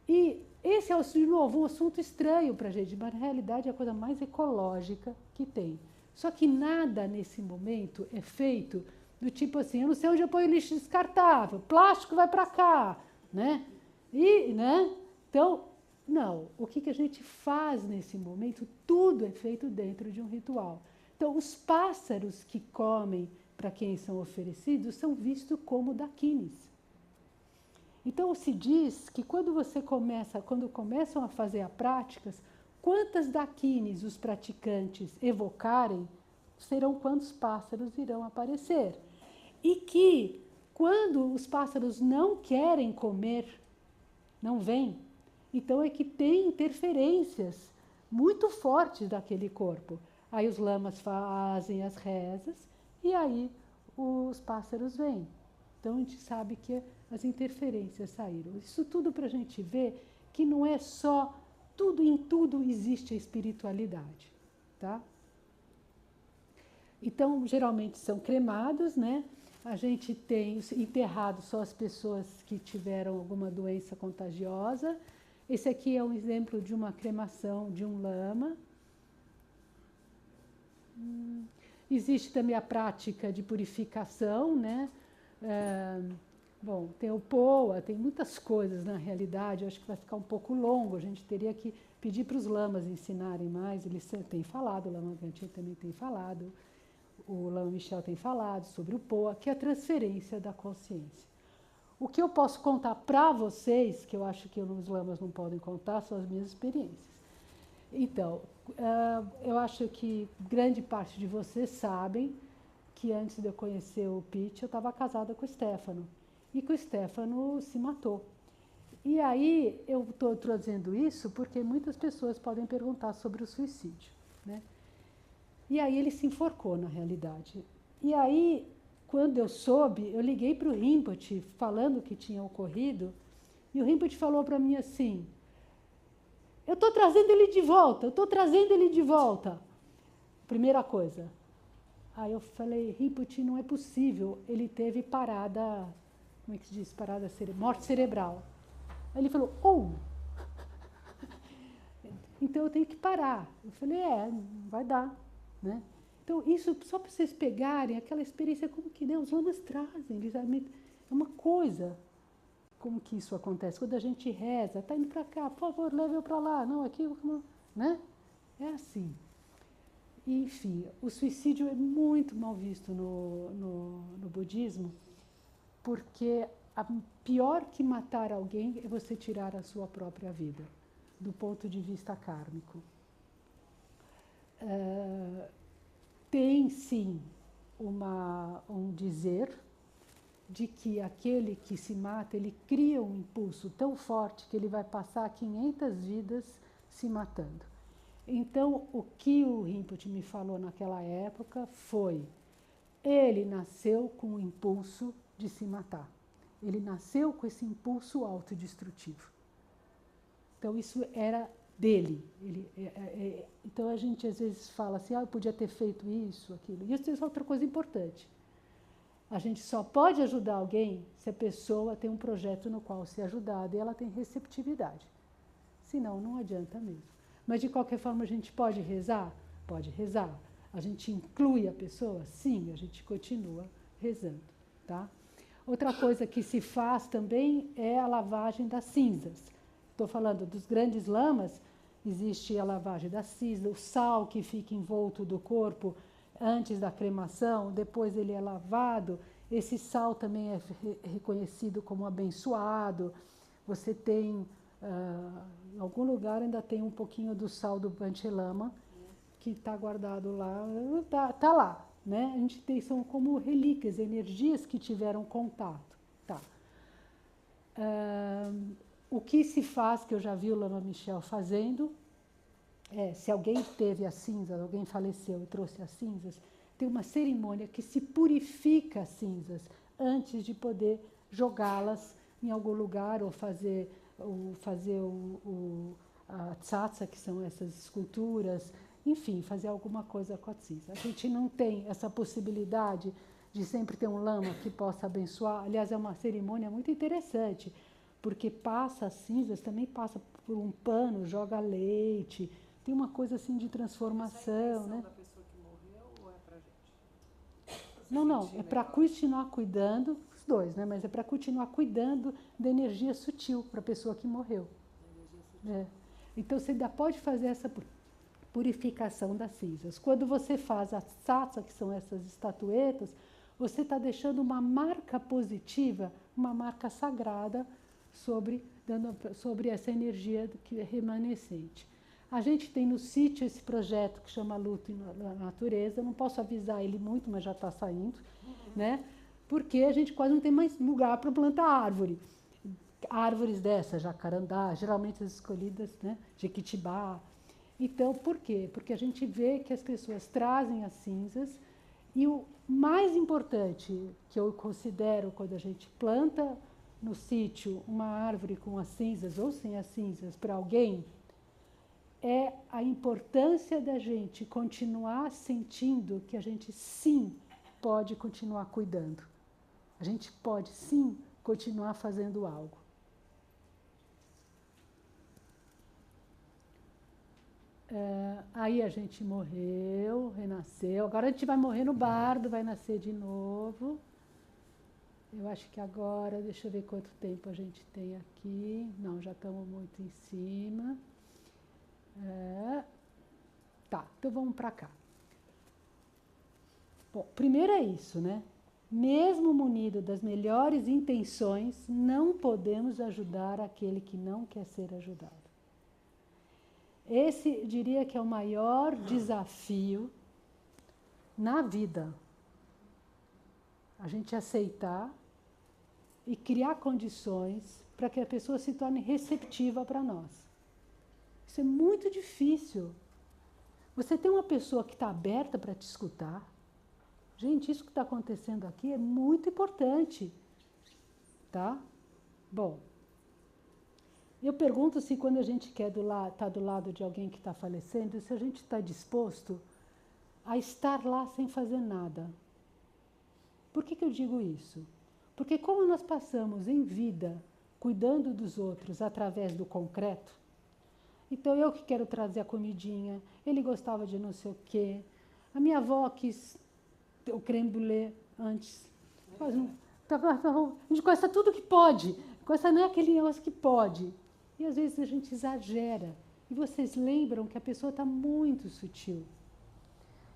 E esse é, de novo, um assunto estranho para a gente, mas na realidade é a coisa mais ecológica que tem. Só que nada nesse momento é feito do tipo assim, eu não sei onde eu ponho lixo descartável, plástico vai para cá, né? Então, não, o que a gente faz nesse momento, tudo é feito dentro de um ritual. Então, os pássaros que comem para quem são oferecidos são vistos como dakinis. Então, se diz que quando começam a fazer as práticas, quantas daquines os praticantes evocarem, serão quantos pássaros irão aparecer. E que, quando os pássaros não querem comer, não vêm, então é que tem interferências muito fortes daquele corpo. Aí os lamas fazem as rezas e aí os pássaros vêm. Então a gente sabe que as interferências saíram. Isso tudo para a gente ver que não é só, em tudo existe a espiritualidade, tá? Então, geralmente são cremados, né? A gente tem enterrado só as pessoas que tiveram alguma doença contagiosa. Esse aqui é um exemplo de uma cremação de um lama. Existe também a prática de purificação, né? Bom, tem o POA, tem muitas coisas na realidade. Eu acho que vai ficar um pouco longo. A gente teria que pedir para os lamas ensinarem mais. Eles têm falado, o Lama Gantier também tem falado. O Lama Michel tem falado sobre o POA, que é a transferência da consciência. O que eu posso contar para vocês, que eu acho que os lamas não podem contar, são as minhas experiências. Então, eu acho que grande parte de vocês sabem que antes de eu conhecer o Pitt, eu estava casada com o Stefano. E que o Stefano se matou. E aí, eu estou trazendo isso porque muitas pessoas podem perguntar sobre o suicídio, né? E aí ele se enforcou, na realidade. E aí, quando eu soube, eu liguei para o Rinpoche, falando o que tinha ocorrido, e o Rinpoche falou para mim assim, eu estou trazendo ele de volta, eu estou trazendo ele de volta. Primeira coisa. Aí eu falei, Rinpoche, não é possível, ele teve parada, como é que se diz, morte cerebral. Aí ele falou, então eu tenho que parar. Eu falei, vai dar. Né? Então, isso só para vocês pegarem aquela experiência, como que, né, os lamas trazem, é uma coisa, como que isso acontece, quando a gente reza, está indo para cá, por favor, leve eu para lá, não, aqui, né? É assim. E, enfim, o suicídio é muito mal visto no budismo, porque pior que matar alguém é você tirar a sua própria vida, do ponto de vista kármico. Tem, sim, um dizer de que aquele que se mata, ele cria um impulso tão forte que ele vai passar 500 vidas se matando. Então, o que o Rinpoche me falou naquela época foi, ele nasceu com o impulso de se matar. Ele nasceu com esse impulso autodestrutivo. Então, isso era dele. Então, a gente às vezes fala assim, eu podia ter feito isso, aquilo. E isso é outra coisa importante. A gente só pode ajudar alguém se a pessoa tem um projeto no qual ser ajudada e ela tem receptividade. Senão, não adianta mesmo. Mas, de qualquer forma, a gente pode rezar? Pode rezar. A gente inclui a pessoa? Sim, a gente continua rezando. Tá? Outra coisa que se faz também é a lavagem das cinzas. Estou falando dos grandes lamas, existe a lavagem das cinzas, o sal que fica envolto do corpo antes da cremação, depois ele é lavado. Esse sal também é reconhecido como abençoado. Você tem, em algum lugar ainda tem um pouquinho do sal do Panche Lama, que está guardado lá, tá lá, né? A gente tem, são como relíquias, energias que tiveram contato. Tá. O que se faz, que eu já vi o Lama Michel fazendo, se alguém teve as cinzas, alguém faleceu e trouxe as cinzas, tem uma cerimônia que se purifica as cinzas antes de poder jogá-las em algum lugar ou fazer a tsatsa, que são essas esculturas, enfim, fazer alguma coisa com a cinza. A gente não tem essa possibilidade de sempre ter um lama que possa abençoar. Aliás, é uma cerimônia muito interessante, porque passa as cinzas, também passa por um pano, joga leite, tem uma coisa assim de transformação, né? Da pessoa que morreu ou é pra gente? Não, é para continuar cuidando, os dois, né? Mas é para continuar cuidando da energia sutil para a pessoa que morreu. Então você ainda pode fazer essa purificação das cinzas. Quando você faz a tsatsa, que são essas estatuetas, você está deixando uma marca positiva, uma marca sagrada sobre essa energia que é remanescente. A gente tem no sítio esse projeto que chama Luto na Natureza. Eu não posso avisar ele muito, mas já está saindo, né? Porque a gente quase não tem mais lugar para plantar árvore. Árvores dessas, jacarandá, geralmente as escolhidas, né? Jequitibá. Então, por quê? Porque a gente vê que as pessoas trazem as cinzas e o mais importante que eu considero quando a gente planta no sítio uma árvore com as cinzas ou sem as cinzas para alguém é a importância da gente continuar sentindo que a gente sim pode continuar cuidando. A gente pode sim continuar fazendo algo. Aí a gente morreu, renasceu. Agora a gente vai morrer no bardo, vai nascer de novo. Eu acho que agora, deixa eu ver quanto tempo a gente tem aqui. Não, já estamos muito em cima. Tá, então vamos para cá. Bom, primeiro é isso, né? Mesmo munido das melhores intenções, não podemos ajudar aquele que não quer ser ajudado. Esse, diria que é o maior desafio na vida. A gente aceitar e criar condições para que a pessoa se torne receptiva para nós. Isso é muito difícil. Você tem uma pessoa que está aberta para te escutar. Gente, isso que está acontecendo aqui é muito importante. Tá? Bom, eu pergunto se quando a gente quer tá do lado de alguém que está falecendo, se a gente está disposto a estar lá sem fazer nada. Por que eu digo isso? Porque como nós passamos em vida cuidando dos outros através do concreto, então eu que quero trazer a comidinha, ele gostava de não sei o quê, a minha avó quis o creme brulee antes. A gente gosta tudo que pode, gosta não é aquele negócio que pode. E às vezes a gente exagera. E vocês lembram que a pessoa está muito sutil.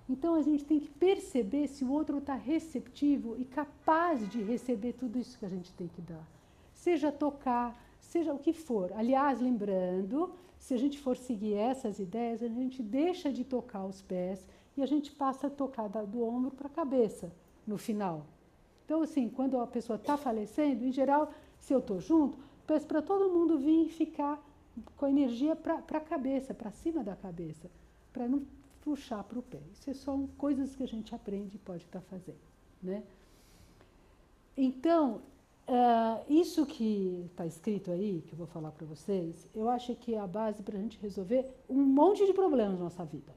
Então a gente tem que perceber se o outro está receptivo e capaz de receber tudo isso que a gente tem que dar. Seja tocar, seja o que for. Aliás, lembrando, se a gente for seguir essas ideias, a gente deixa de tocar os pés e a gente passa a tocar do ombro para a cabeça no final. Então, assim, quando a pessoa está falecendo, em geral, se eu estou junto, peço para todo mundo vir e ficar com a energia para a cabeça, para cima da cabeça, para não puxar para o pé. Isso são coisas que a gente aprende e pode estar fazendo, né? Então, isso que está escrito aí, que eu vou falar para vocês, eu acho que é a base para a gente resolver um monte de problemas na nossa vida.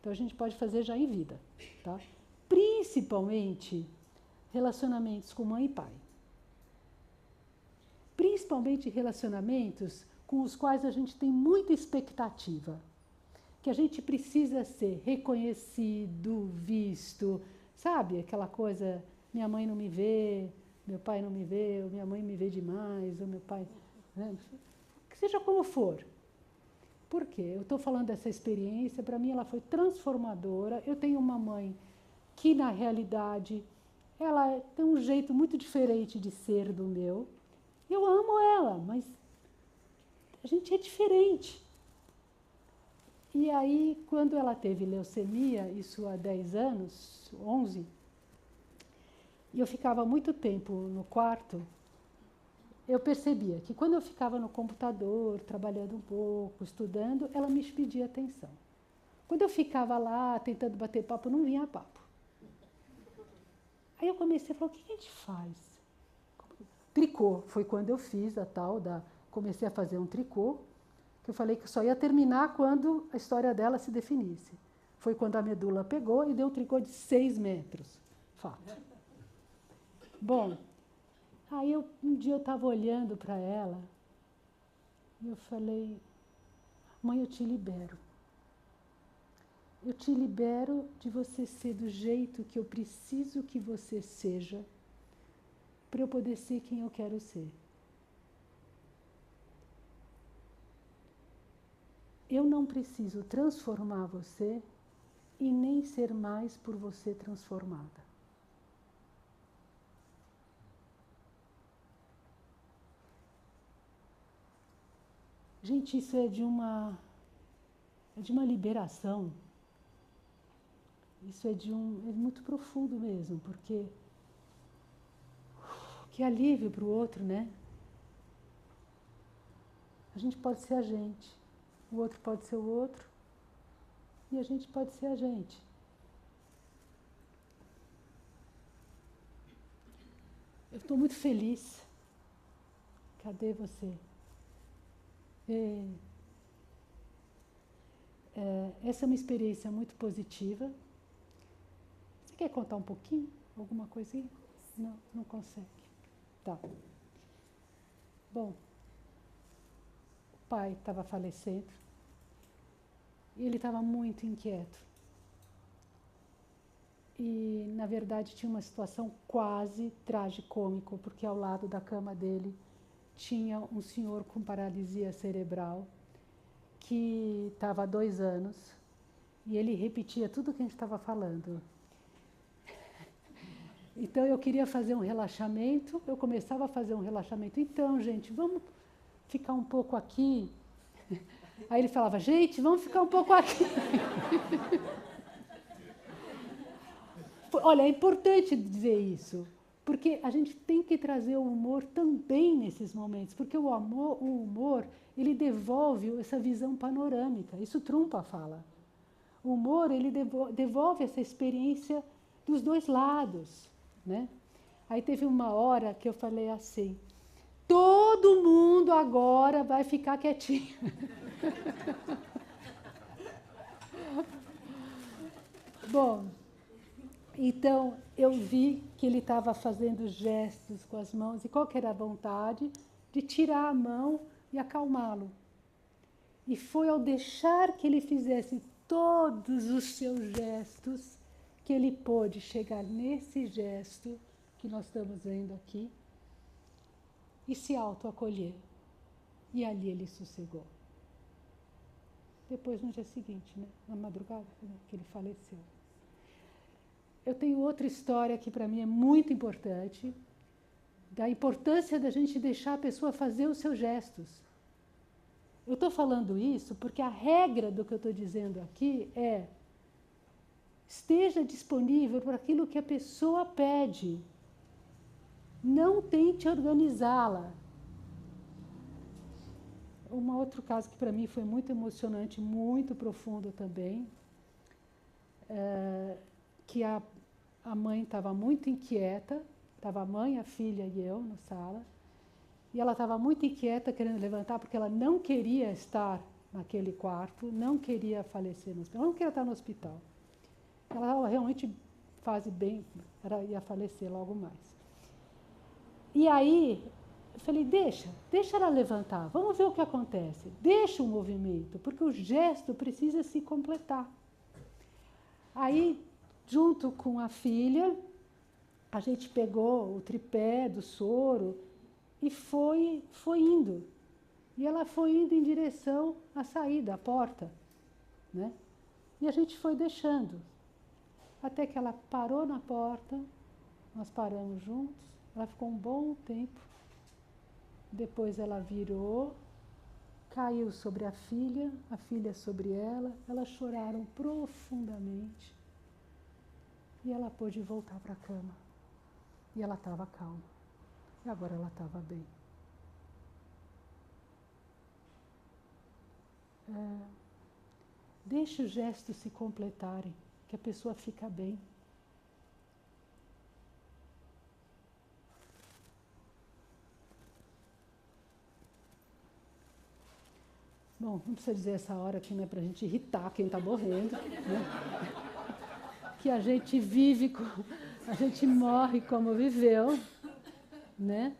Então, a gente pode fazer já em vida, tá? Principalmente relacionamentos com mãe e pai. Principalmente relacionamentos com os quais a gente tem muita expectativa. Que a gente precisa ser reconhecido, visto, sabe? Aquela coisa, minha mãe não me vê, meu pai não me vê, ou minha mãe me vê demais, ou meu pai... Né? Que seja como for. Por quê? Eu estou falando dessa experiência, para mim ela foi transformadora. Eu tenho uma mãe que, na realidade, ela tem um jeito muito diferente de ser do meu. Eu amo ela, mas a gente é diferente. E aí, quando ela teve leucemia, isso há 10 anos, 11, e eu ficava muito tempo no quarto, eu percebia que quando eu ficava no computador, trabalhando um pouco, estudando, ela me pedia atenção. Quando eu ficava lá, tentando bater papo, não vinha papo. Aí eu comecei a falar, o que a gente faz? Tricô, foi quando eu fiz comecei a fazer um tricô, que eu falei que só ia terminar quando a história dela se definisse. Foi quando a medula pegou e deu um tricô de 6 metros. Fato. Bom, aí um dia eu estava olhando para ela e eu falei, mãe, eu te libero. Eu te libero de você ser do jeito que eu preciso que você seja para eu poder ser quem eu quero ser. Eu não preciso transformar você e nem ser mais por você transformada. Gente, isso é de uma é de uma liberação. Isso é muito profundo mesmo, porque que alívio para o outro, né? A gente pode ser a gente, o outro pode ser o outro, e a gente pode ser a gente. Eu estou muito feliz. Cadê você? Essa é uma experiência muito positiva. Você quer contar um pouquinho? Alguma coisinha? Não, não consegue. Tá. Bom, o pai estava falecendo e ele estava muito inquieto. E, na verdade, tinha uma situação quase tragicômica, porque ao lado da cama dele tinha um senhor com paralisia cerebral que estava há 2 anos e ele repetia tudo o que a gente estava falando. Então, eu queria fazer um relaxamento, eu começava a fazer um relaxamento. Então, gente, vamos ficar um pouco aqui. Aí ele falava, gente, vamos ficar um pouco aqui. Olha, é importante dizer isso, porque a gente tem que trazer o humor também nesses momentos, porque o humor, ele devolve essa visão panorâmica, isso Trungpa fala. O humor, ele devolve essa experiência dos 2 lados, né? Aí teve uma hora que eu falei assim, todo mundo agora vai ficar quietinho. Bom, então eu vi que ele estava fazendo gestos com as mãos, e qual que era a vontade? De tirar a mão e acalmá-lo. E foi ao deixar que ele fizesse todos os seus gestos que ele pôde chegar nesse gesto que nós estamos vendo aqui e se autoacolher. E ali ele sossegou. Depois, no dia seguinte, né, na madrugada, que ele faleceu. Eu tenho outra história que para mim é muito importante, da importância da gente deixar a pessoa fazer os seus gestos. Eu estou falando isso porque a regra do que eu estou dizendo aqui é esteja disponível para aquilo que a pessoa pede. Não tente organizá-la. Um outro caso que para mim foi muito emocionante, muito profundo também, que a mãe estava muito inquieta, estava a mãe, a filha e eu na sala, e ela estava muito inquieta, querendo levantar, porque ela não queria estar naquele quarto, não queria falecer no hospital, não queria estar no hospital. Ela estava realmente em fase bem, ela ia falecer logo mais. E aí, eu falei, deixa ela levantar, vamos ver o que acontece. Deixa o movimento, porque o gesto precisa se completar. Aí, junto com a filha, a gente pegou o tripé do soro e foi indo. E ela foi indo em direção à saída, à porta, né? E a gente foi deixando. Até que ela parou na porta, nós paramos juntos, ela ficou um bom tempo. Depois ela virou, caiu sobre a filha sobre ela, elas choraram profundamente. E ela pôde voltar para a cama. E ela estava calma. E agora ela estava bem. Deixe os gestos se completarem, que a pessoa fica bem. Bom, não precisa dizer essa hora que não é para a gente irritar quem está morrendo, né? Que a gente vive, a gente morre como viveu, né?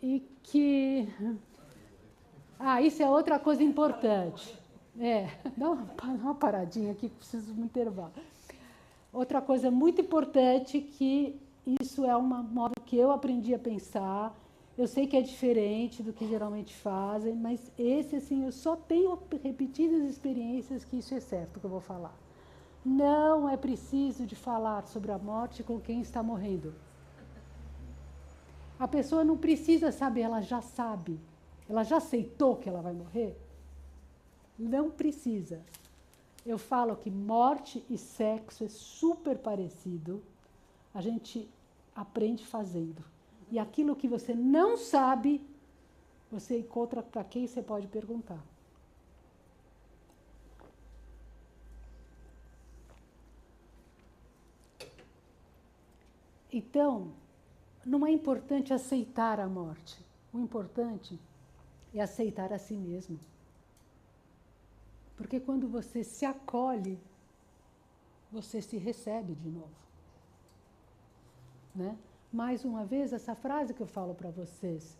E que... isso é outra coisa importante. Dá uma paradinha aqui que preciso de um intervalo. Outra coisa muito importante, que isso é um modo que eu aprendi a pensar. Eu sei que é diferente do que geralmente fazem, mas esse, assim, eu só tenho repetidas experiências que isso é certo que eu vou falar. Não é preciso de falar sobre a morte com quem está morrendo. A pessoa não precisa saber, ela já sabe. Ela já aceitou que ela vai morrer. Não precisa. Eu falo que morte e sexo é super parecido. A gente aprende fazendo. E aquilo que você não sabe, você encontra para quem você pode perguntar. Então, não é importante aceitar a morte. O importante é aceitar a si mesmo. Porque quando você se acolhe, você se recebe de novo. Né? Mais uma vez, essa frase que eu falo para vocês,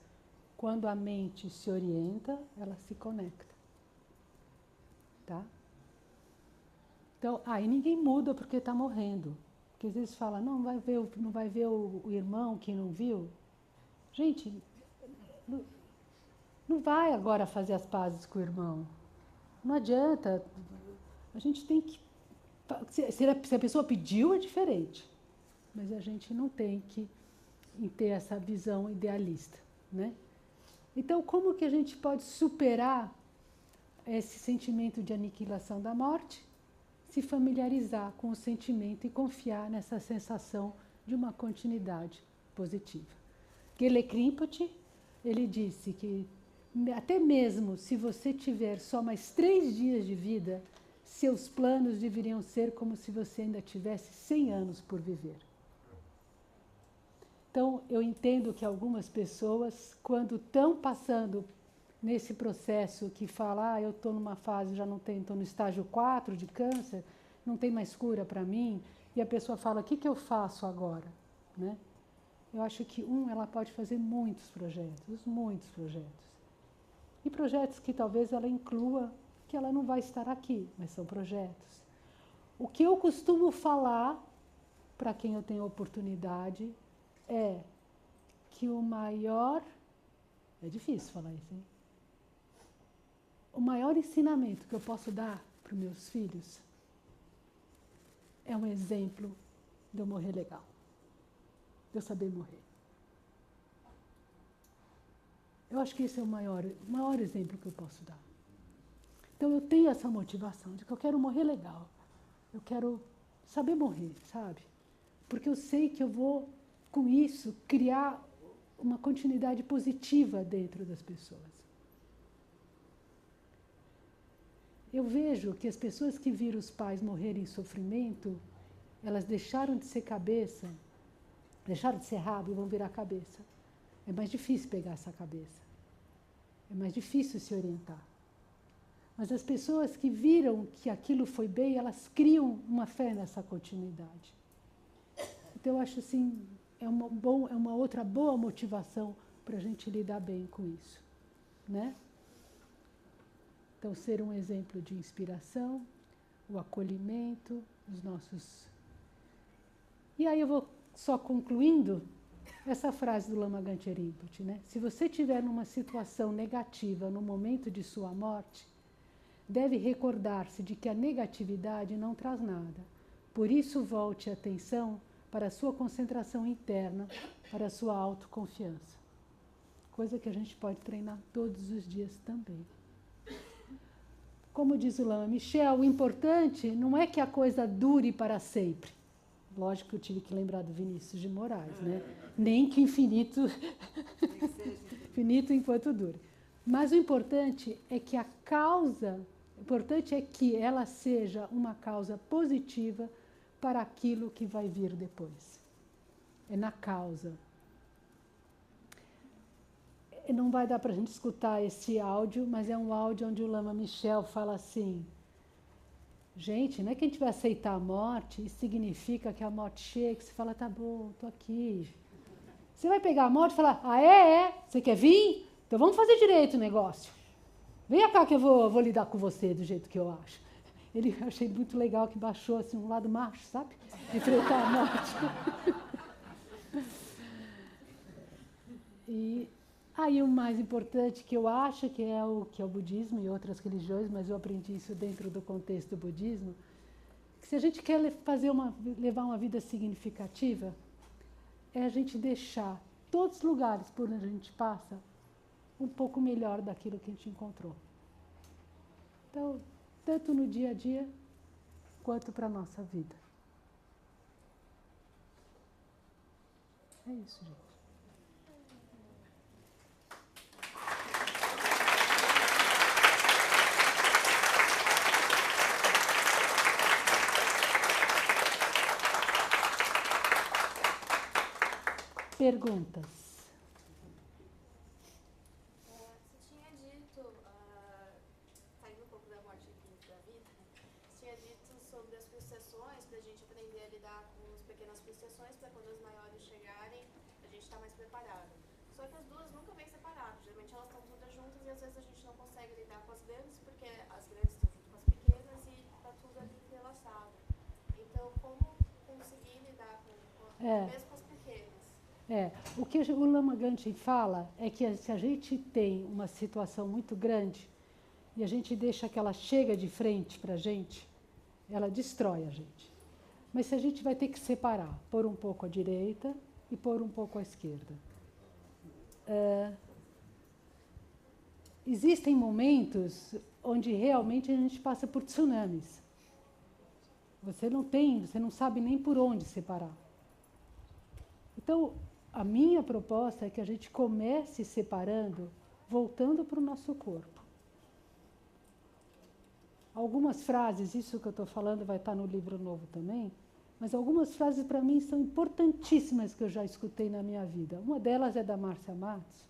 quando a mente se orienta, ela se conecta. Tá? Então, aí ninguém muda porque está morrendo. Porque às vezes fala, não vai ver o irmão que não viu. Gente, não vai agora fazer as pazes com o irmão. Não adianta. A gente tem que... Se a pessoa pediu, é diferente. Mas a gente não tem que ter essa visão idealista, né? Então, como que a gente pode superar esse sentimento de aniquilação da morte? Se familiarizar com o sentimento e confiar nessa sensação de uma continuidade positiva. Gele Krinpoche, ele disse que até mesmo se você tiver só mais 3 dias de vida, seus planos deveriam ser como se você ainda tivesse 100 anos por viver. Então, eu entendo que algumas pessoas, quando estão passando nesse processo que fala, eu estou numa fase, já não tenho, estou no estágio 4 de câncer, não tem mais cura para mim, e a pessoa fala, o que eu faço agora? Né? Eu acho que, ela pode fazer muitos projetos. E projetos que talvez ela inclua, que ela não vai estar aqui, mas são projetos. O que eu costumo falar, para quem eu tenho oportunidade, é que o maior... É difícil falar isso, hein? O maior ensinamento que eu posso dar para os meus filhos é um exemplo de eu morrer legal. De eu saber morrer. Eu acho que esse é o maior exemplo que eu posso dar. Então eu tenho essa motivação de que eu quero morrer legal. Eu quero saber morrer, sabe? Porque eu sei que eu vou, com isso, criar uma continuidade positiva dentro das pessoas. Eu vejo que as pessoas que viram os pais morrerem em sofrimento, elas deixaram de ser cabeça, deixaram de ser rabo e vão virar cabeça. É mais difícil pegar essa cabeça. É mais difícil se orientar. Mas as pessoas que viram que aquilo foi bem, elas criam uma fé nessa continuidade. Então, eu acho assim, é uma outra boa motivação para a gente lidar bem com isso, né? Então, ser um exemplo de inspiração, o acolhimento, os nossos... E aí eu vou só concluindo essa frase do Lama Ganche Rinpoche, né? Se você estiver numa situação negativa no momento de sua morte, deve recordar-se de que a negatividade não traz nada. Por isso, volte a atenção para a sua concentração interna, para a sua autoconfiança. Coisa que a gente pode treinar todos os dias também. Como diz o Lama Michel, o importante não é que a coisa dure para sempre. Lógico que eu tive que lembrar do Vinícius de Moraes, né? Nem que infinito enquanto dure. Mas o importante é que a causa, o importante é que ela seja uma causa positiva para aquilo que vai vir depois. É na causa. Não vai dar para a gente escutar esse áudio, mas é um áudio onde o Lama Michel fala assim, gente, não é que a gente vai aceitar a morte, isso significa que a morte chega, que você fala, tá bom, tô aqui. Você vai pegar a morte e falar, você quer vir? Então vamos fazer direito o negócio. Vem cá que eu vou lidar com você do jeito que eu acho. Eu achei muito legal que baixou assim um lado macho, sabe? De enfrentar a morte. E aí o mais importante que eu acho que é o budismo e outras religiões, mas eu aprendi isso dentro do contexto do budismo, que se a gente quer levar uma vida significativa, é a gente deixar todos os lugares por onde a gente passa um pouco melhor daquilo que a gente encontrou. Então, tanto no dia a dia, quanto para a nossa vida. É isso, gente. Perguntas? Você tinha dito, saindo um pouco da morte aqui da vida, você tinha dito sobre as frustrações, para a gente aprender a lidar com as pequenas frustrações, para quando as maiores chegarem, a gente estar mais preparado. Só que as duas nunca vêm separadas, geralmente elas estão todas juntas e às vezes a gente não consegue lidar com as grandes, porque as grandes estão junto com as pequenas e está tudo ali entrelaçado. Então, como conseguir lidar mesmo com as pequenas? O que o Lama Ganchen fala é que se a gente tem uma situação muito grande e a gente deixa que ela chega de frente para a gente, ela destrói a gente. Mas se a gente vai ter que separar, pôr um pouco à direita e pôr um pouco à esquerda. Existem momentos onde realmente a gente passa por tsunamis. Você não sabe nem por onde separar. Então, a minha proposta é que a gente comece separando, voltando para o nosso corpo. Algumas frases, isso que eu estou falando vai estar no livro novo também, mas algumas frases para mim são importantíssimas que eu já escutei na minha vida. Uma delas é da Márcia Matos,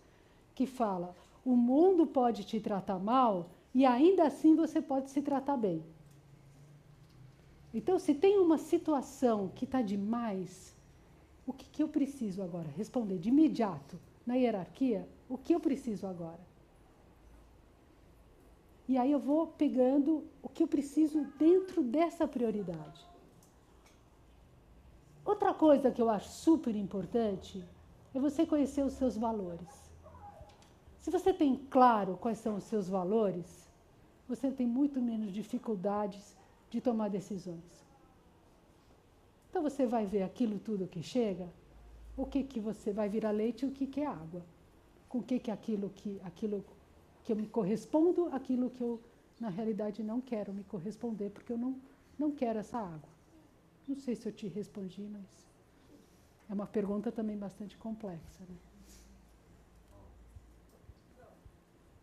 que fala: o mundo pode te tratar mal e ainda assim você pode se tratar bem. Então, se tem uma situação que está demais, o que eu preciso agora? Responder de imediato, na hierarquia, o que eu preciso agora? E aí eu vou pegando o que eu preciso dentro dessa prioridade. Outra coisa que eu acho super importante é você conhecer os seus valores. Se você tem claro quais são os seus valores, você tem muito menos dificuldades de tomar decisões. Então você vai ver aquilo tudo que chega, o que você vai virar leite e o que é água. Com o que é aquilo que eu me correspondo, aquilo que eu, na realidade, não quero me corresponder, porque eu não quero essa água. Não sei se eu te respondi, mas é uma pergunta também bastante complexa, né?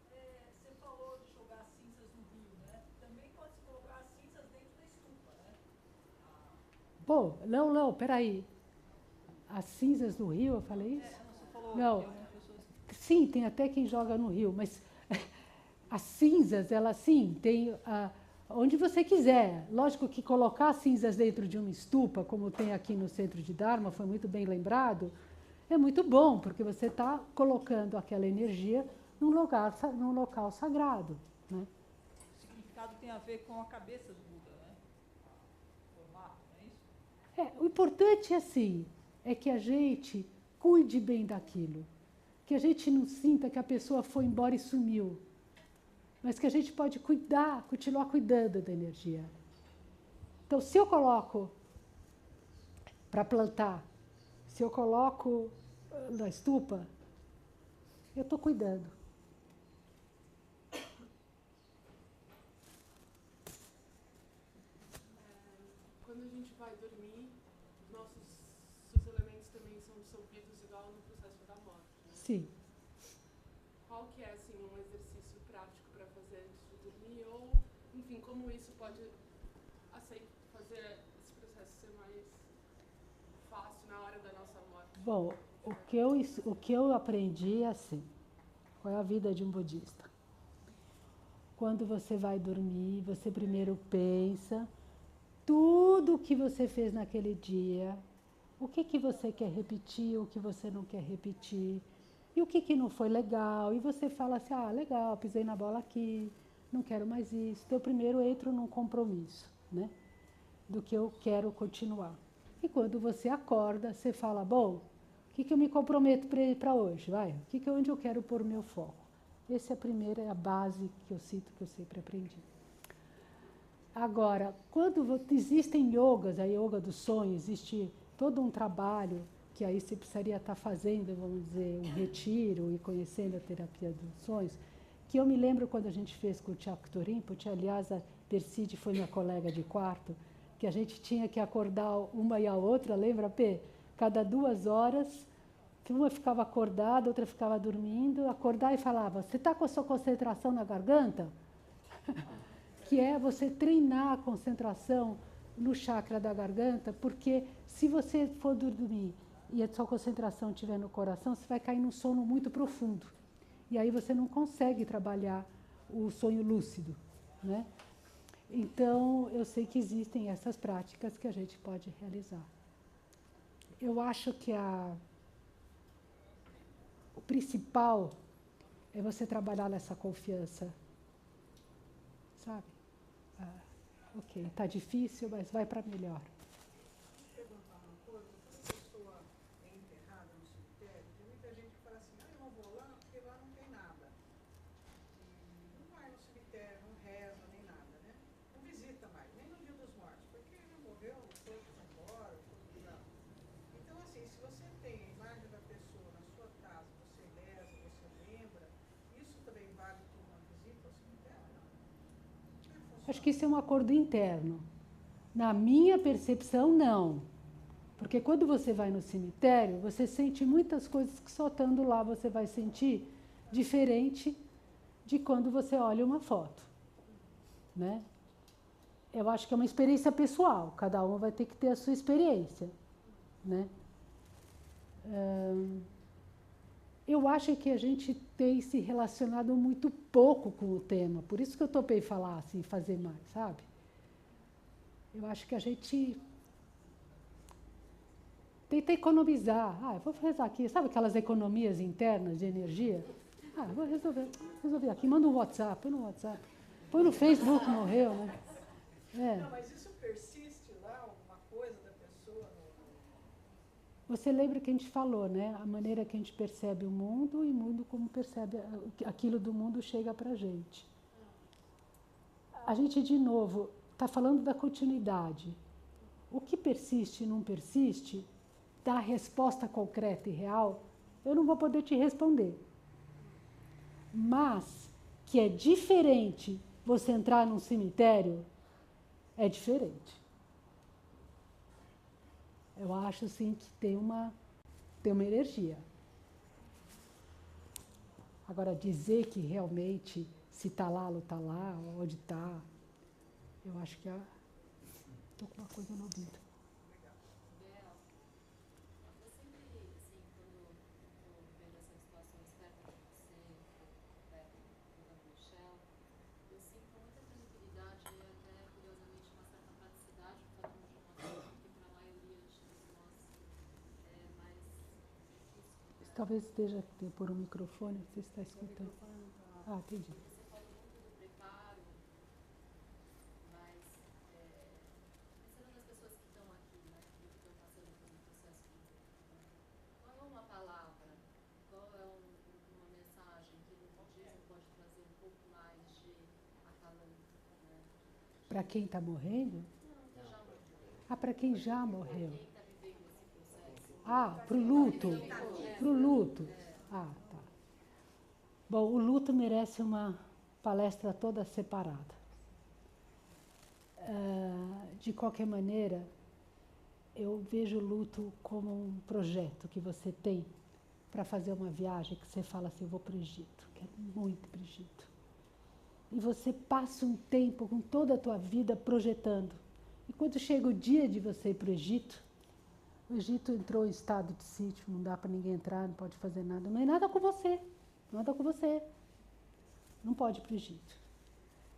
Você falou de jogar cinzas no rio, né? Também pode se colocar as cinzas dentro da estufa, né? Pô, não, peraí. As cinzas no rio, eu falei isso? Você falou Não. Sim, tem até quem joga no rio, mas as cinzas, elas sim, tem onde você quiser. Lógico que colocar as cinzas dentro de uma estufa, como tem aqui no centro de Dharma, foi muito bem lembrado, é muito bom, porque você está colocando aquela energia num local sagrado, né? O significado tem a ver com a cabeça do Buda, né? O formato, não é isso? O importante é que a gente cuide bem daquilo. Que a gente não sinta que a pessoa foi embora e sumiu. Mas que a gente pode continuar cuidando da energia. Então, se eu coloco para plantar, se eu coloco na estufa, eu estou cuidando. Quando a gente vai dormir, os elementos também são dissolvidos igual no processo da morte, né? Sim. Qual que é, assim, um exercício prático para fazer antes de dormir? Ou, enfim, como isso pode fazer esse processo ser mais fácil na hora da nossa morte? Bom, o que eu aprendi é assim, qual é a vida de um budista? Quando você vai dormir, você primeiro pensa tudo o que você fez naquele dia, o que você quer repetir, o que você não quer repetir, e o que não foi legal, e você fala assim, legal, pisei na bola aqui, não quero mais isso. Então, eu primeiro entro num compromisso, né, do que eu quero continuar. E quando você acorda, você fala, bom, o que eu me comprometo para hoje, vai? Onde eu quero pôr o meu foco? Essa é a primeira, é a base que eu cito, que eu sempre aprendi. Agora, quando existem yogas, a yoga do sonho, existe todo um trabalho que aí você precisaria estar fazendo, vamos dizer, um retiro e conhecendo a terapia dos sonhos, que eu me lembro quando a gente fez com o Chakto Rinpoche, aliás, a Perside foi minha colega de quarto, que a gente tinha que acordar uma e a outra, lembra, Pê? Cada 2 horas, uma ficava acordada, outra ficava dormindo, acordar e falava, você está com a sua concentração na garganta? Que é você treinar a concentração no chakra da garganta, porque se você for dormir e a sua concentração estiver no coração, você vai cair num sono muito profundo. E aí você não consegue trabalhar o sonho lúcido, né? Então, eu sei que existem essas práticas que a gente pode realizar. Eu acho que o principal é você trabalhar nessa confiança, sabe? Ok, está difícil, mas vai para melhor. Deixa eu perguntar uma coisa. Quando a pessoa é enterrada no cemitério, tem muita gente que fala assim, eu não vou lá porque lá não tem nada. E não vai no cemitério, não reza, nem nada, né? Não visita mais, nem no Dia dos Mortos, porque ele morreu, foi embora, foi lá. Então, assim, se você tem a imagem da pessoa na sua casa, você reza, você lembra, isso também vale por uma visita ao cemitério? Acho que isso é um acordo interno. Na minha percepção, não. Porque quando você vai no cemitério, você sente muitas coisas que só estando lá você vai sentir, diferente de quando você olha uma foto, né? Eu acho que é uma experiência pessoal, cada um vai ter que ter a sua experiência, né? Eu acho que a gente tem se relacionado muito pouco com o tema, por isso que eu topei falar assim, fazer mais, sabe? Eu acho que a gente tenta economizar. Eu vou rezar aqui, sabe aquelas economias internas de energia? Vou resolver aqui, manda um WhatsApp, põe no WhatsApp, põe no Facebook, morreu, né? Não, mas isso persiste lá, alguma coisa da pessoa? Você lembra que a gente falou, né? A maneira que a gente percebe o mundo e o mundo como percebe aquilo do mundo chega pra gente. A gente, de novo, está falando da continuidade. O que persiste e não persiste, dá resposta concreta e real, eu não vou poder te responder. Mas que é diferente você entrar num cemitério, é diferente. Eu acho, sim, que tem uma energia. Agora, dizer que realmente, se está lá, não está lá, onde está, eu acho que estou com uma coisa no ouvido. Bel, eu sempre, assim, quando estou vendo essas situações perto de você, perto do Michel, eu sinto muita tranquilidade e até, curiosamente, uma certa praticidade falando de uma coisa que para a maioria de nós é mais difícil. Talvez esteja por um microfone, você está escutando. Entendi. Você fala muito do preparo, mas pensando nas pessoas que estão aqui, né, que estão passando por um processo de luto, qual é uma palavra, qual é uma mensagem que no budismo pode trazer um pouco mais de acalanto, né? Para quem está morrendo? Não, que já morreu. Para quem já morreu. Quem está vivendo esse processo. Para o luto. Para o luto. Tá. Bom, o luto merece uma palestra toda separada. De qualquer maneira, eu vejo o luto como um projeto que você tem para fazer uma viagem que você fala assim, eu vou para o Egito, quero muito para o Egito. E você passa um tempo com toda a tua vida projetando. E quando chega o dia de você ir para o Egito entrou em estado de sítio, não dá para ninguém entrar, não pode fazer nada, não é nada com você, nada com você. Não pode ir para o Egito.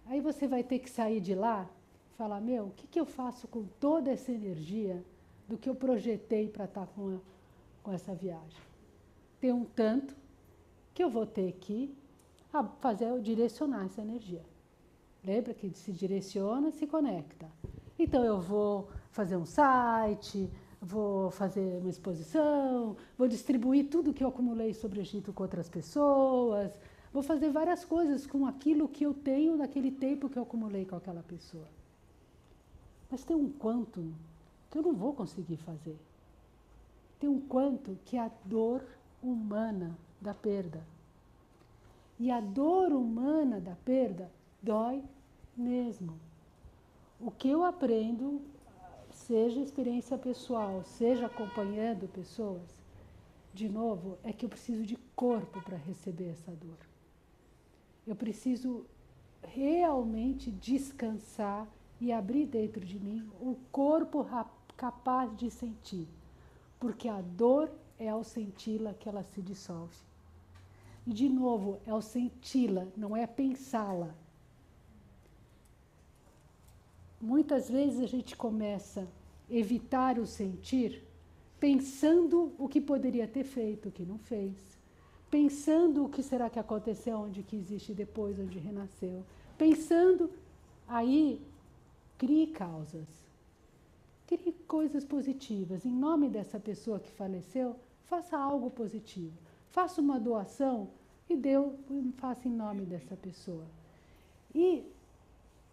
Aí você vai ter que sair de lá e falar, o que eu faço com toda essa energia do que eu projetei para estar com essa viagem? Tem um tanto que eu vou ter que direcionar essa energia. Lembra que se direciona, se conecta. Então eu vou fazer um site, vou fazer uma exposição, vou distribuir tudo que eu acumulei sobre o Egito com outras pessoas, vou fazer várias coisas com aquilo que eu tenho naquele tempo que eu acumulei com aquela pessoa. Mas tem um quanto que eu não vou conseguir fazer. Tem um quanto que é a dor humana da perda. E a dor humana da perda dói mesmo. O que eu aprendo, seja experiência pessoal, seja acompanhando pessoas, de novo, é que eu preciso de corpo para receber essa dor. Eu preciso realmente descansar e abrir dentro de mim o corpo capaz de sentir. Porque a dor é ao senti-la que ela se dissolve. E, de novo, é ao senti-la, não é pensá-la. Muitas vezes a gente começa a evitar o sentir pensando o que poderia ter feito, o que não fez. Pensando o que será que aconteceu, onde que existe depois, onde renasceu. Pensando, aí, crie causas. Crie coisas positivas. Em nome dessa pessoa que faleceu, faça algo positivo. Faça uma doação e faça em nome dessa pessoa. E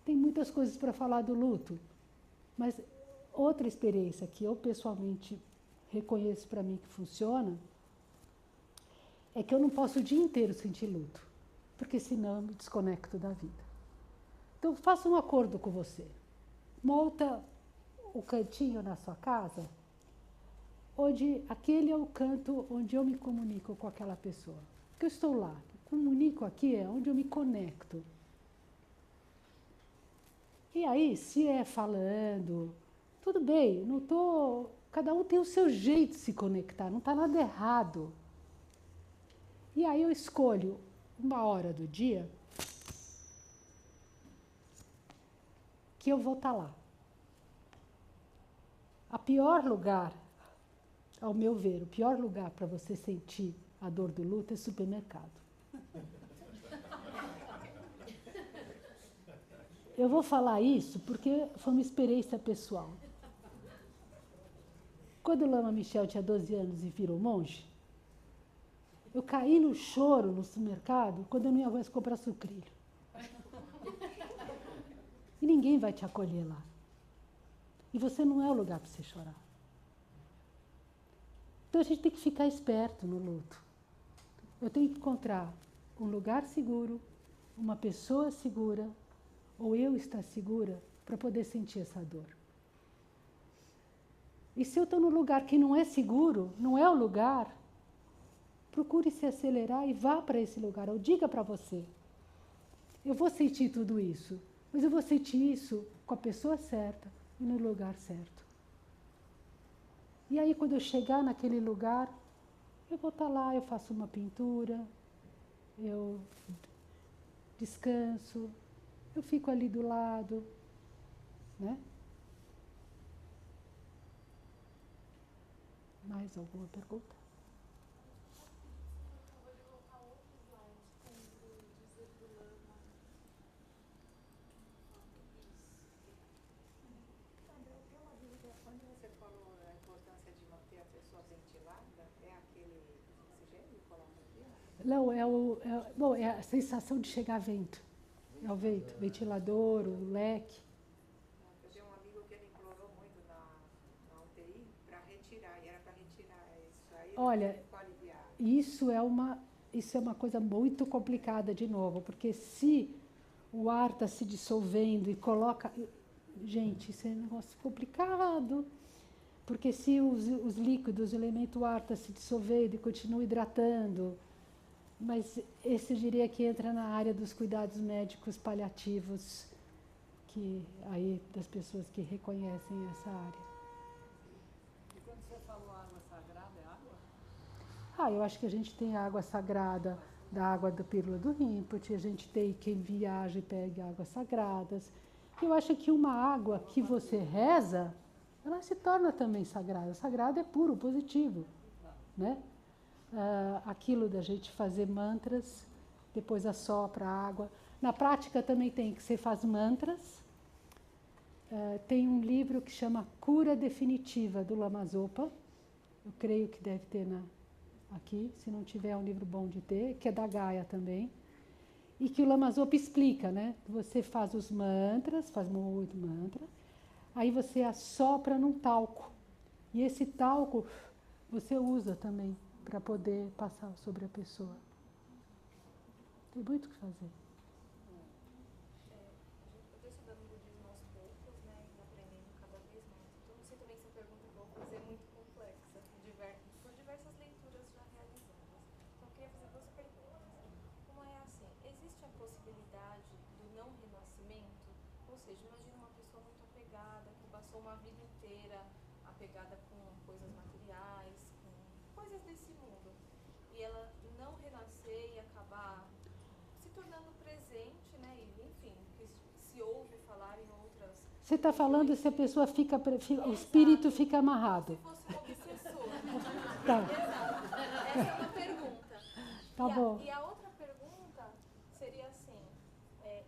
tem muitas coisas para falar do luto, mas outra experiência que eu pessoalmente reconheço para mim que funciona é que eu não posso o dia inteiro sentir luto, porque senão eu me desconecto da vida. Então faça um acordo com você. Monta o cantinho na sua casa, onde aquele é o canto onde eu me comunico com aquela pessoa. Porque eu estou lá, comunico aqui é onde eu me conecto. E aí, se é falando, tudo bem, não tô, cada um tem o seu jeito de se conectar, não está nada errado. E aí eu escolho uma hora do dia que eu vou estar lá. O pior lugar, ao meu ver, o pior lugar para você sentir a dor do luto é supermercado. Eu vou falar isso porque foi uma experiência pessoal. Quando o Lama Michel tinha 12 anos e virou monge, eu caí no choro no supermercado quando eu não ia mais comprar sucrilho. E ninguém vai te acolher lá. E você não é o lugar para você chorar. Então a gente tem que ficar esperto no luto. Eu tenho que encontrar um lugar seguro, uma pessoa segura, ou eu estar segura para poder sentir essa dor. E se eu estou num lugar que não é seguro, não é o lugar, procure se acelerar e vá para esse lugar, ou diga para você, eu vou sentir tudo isso, mas eu vou sentir isso com a pessoa certa e no lugar certo. E aí quando eu chegar naquele lugar, eu vou estar lá, eu faço uma pintura, eu descanso, eu fico ali do lado, né? Mais alguma pergunta? Quando você falou a importância de manter a pessoa ventilada, é aquele oxigênio que coloca aqui? Não, é a sensação de chegar vento. É o vento, ventilador, o leque. Eu tenho um amigo que ele implorou muito na UTI para retirar, e era para retirar isso aí. Olha, ficou aliviado. isso é uma coisa muito complicada de novo, porque se o ar está se dissolvendo e coloca... Gente, isso é um negócio complicado, porque se os líquidos, o elemento ar está se dissolvendo e continua hidratando, mas esse eu diria que entra na área dos cuidados médicos paliativos, que aí das pessoas que reconhecem essa área. E quando você falou água sagrada, é água? Eu acho que a gente tem água sagrada da água do Pílula do Rinpoche, a gente tem quem viaja e pega águas sagradas. Eu acho que uma água que você reza, ela se torna também sagrada. Sagrada é puro, positivo, né? Aquilo da gente fazer mantras, depois assopra a água. Na prática também tem que você faz mantras. Tem um livro que chama Cura Definitiva, do Lama Zopa. Eu creio que deve ter aqui, se não tiver é um livro bom de ter, que é da Gaia também. E que o Lama Zopa explica, né? Você faz os mantras, faz muito mantra, aí você assopra num talco. E esse talco você usa também para poder passar sobre a pessoa. Tem muito o que fazer. Eu estou estudando budismo aos poucos, né, e aprendendo cada vez mais. Então, não sei também se a pergunta que eu vou fazer é muito complexa, por diversas leituras já realizadas. Então, eu queria fazer duas perguntas. Uma é assim, existe a possibilidade do não renascimento? Ou seja, imagina uma pessoa muito apegada, que passou uma vida inteira apegada com coisas materiais, com coisas desse mundo, e ela não renascer e acabar se tornando presente, né? E, enfim, que se ouve falar em outras. Você está falando se a pessoa o espírito fica amarrado. Se fosse um obsessor. Tá. Exato. Essa é uma pergunta. Tá bom. E a outra pergunta seria assim,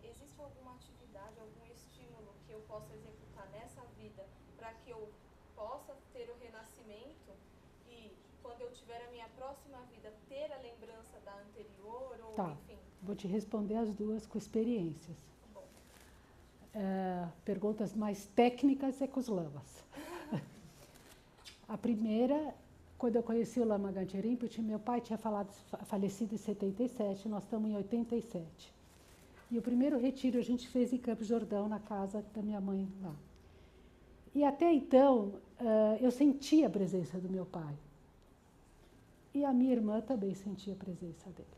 existe alguma atividade, algum estímulo que eu possa executar nessa vida para que eu possa ter o renascimento e quando eu tiver a minha próxima vida ter a lembrança da anterior ou Tá. enfim. Vou te responder as duas com experiências. Bom. Perguntas mais técnicas é com os lamas. A primeira, quando eu conheci o Lama Gangchen Rinpoche, meu pai tinha falecido em 77, nós estamos em 87. E o primeiro retiro a gente fez em Campos do Jordão, na casa da minha mãe lá. E até então, eu sentia a presença do meu pai. E a minha irmã também sentia a presença dele.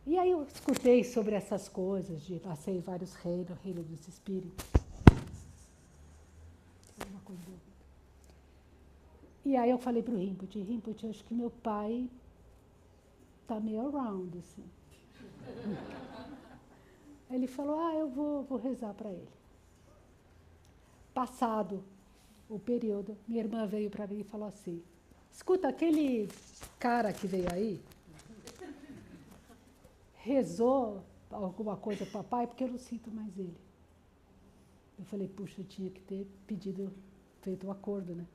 E aí eu escutei sobre essas coisas, de nascer em vários reinos, o reino dos espíritos. Uma coisa do ouvido. E aí eu falei para o Rinpoche, acho que meu pai está meio around, assim. Ele falou, eu vou rezar para ele. Passado o período, minha irmã veio para mim e falou assim, escuta, aquele cara que veio aí, rezou alguma coisa para o papai, porque eu não sinto mais ele. Eu falei, puxa, eu tinha que ter feito um acordo, né?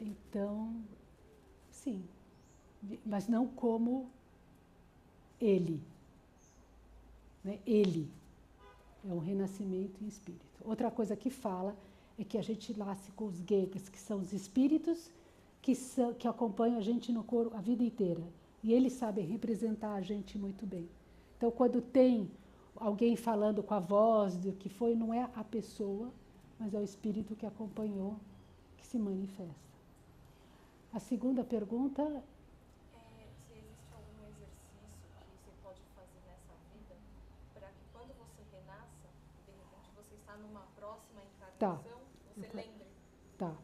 Então, sim, mas não como ele. Né? Ele é um renascimento em espírito. Outra coisa que fala é que a gente nasce com os gekas, que são os espíritos que acompanham a gente no corpo a vida inteira. E eles sabem representar a gente muito bem. Então, quando tem alguém falando com a voz do que foi, não é a pessoa, mas é o espírito que acompanhou, que se manifesta. A segunda pergunta... se existe algum exercício que você pode fazer nessa vida para que quando você renasça, de repente você está numa próxima encarnação, você lembre? Tá.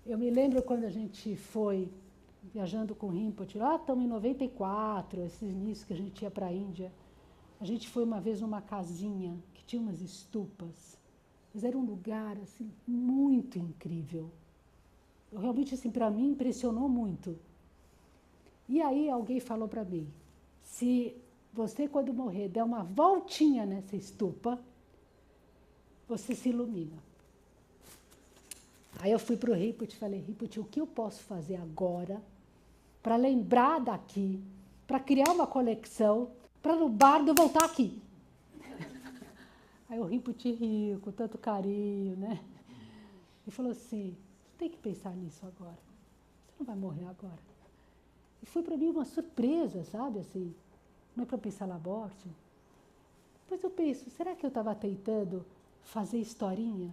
Eu me lembro quando a gente foi viajando com o Rinpoche, lá estamos em 94, esses inícios que a gente ia para a Índia. A gente foi uma vez numa casinha que tinha umas estupas. Mas era um lugar assim, muito incrível. Realmente, assim, para mim, impressionou muito. E aí alguém falou para mim, se você, quando morrer, der uma voltinha nessa estupa, você se ilumina. Aí eu fui para o Rinpoche e falei, Rinpoche, o que eu posso fazer agora para lembrar daqui, para criar uma conexão, para no bardo voltar aqui? Aí o Rinpoche riu com tanto carinho, né? E falou assim, você tem que pensar nisso agora. Você não vai morrer agora. E foi para mim uma surpresa, sabe? Assim, não é para pensar na morte. Depois eu penso, será que eu estava tentando fazer historinha?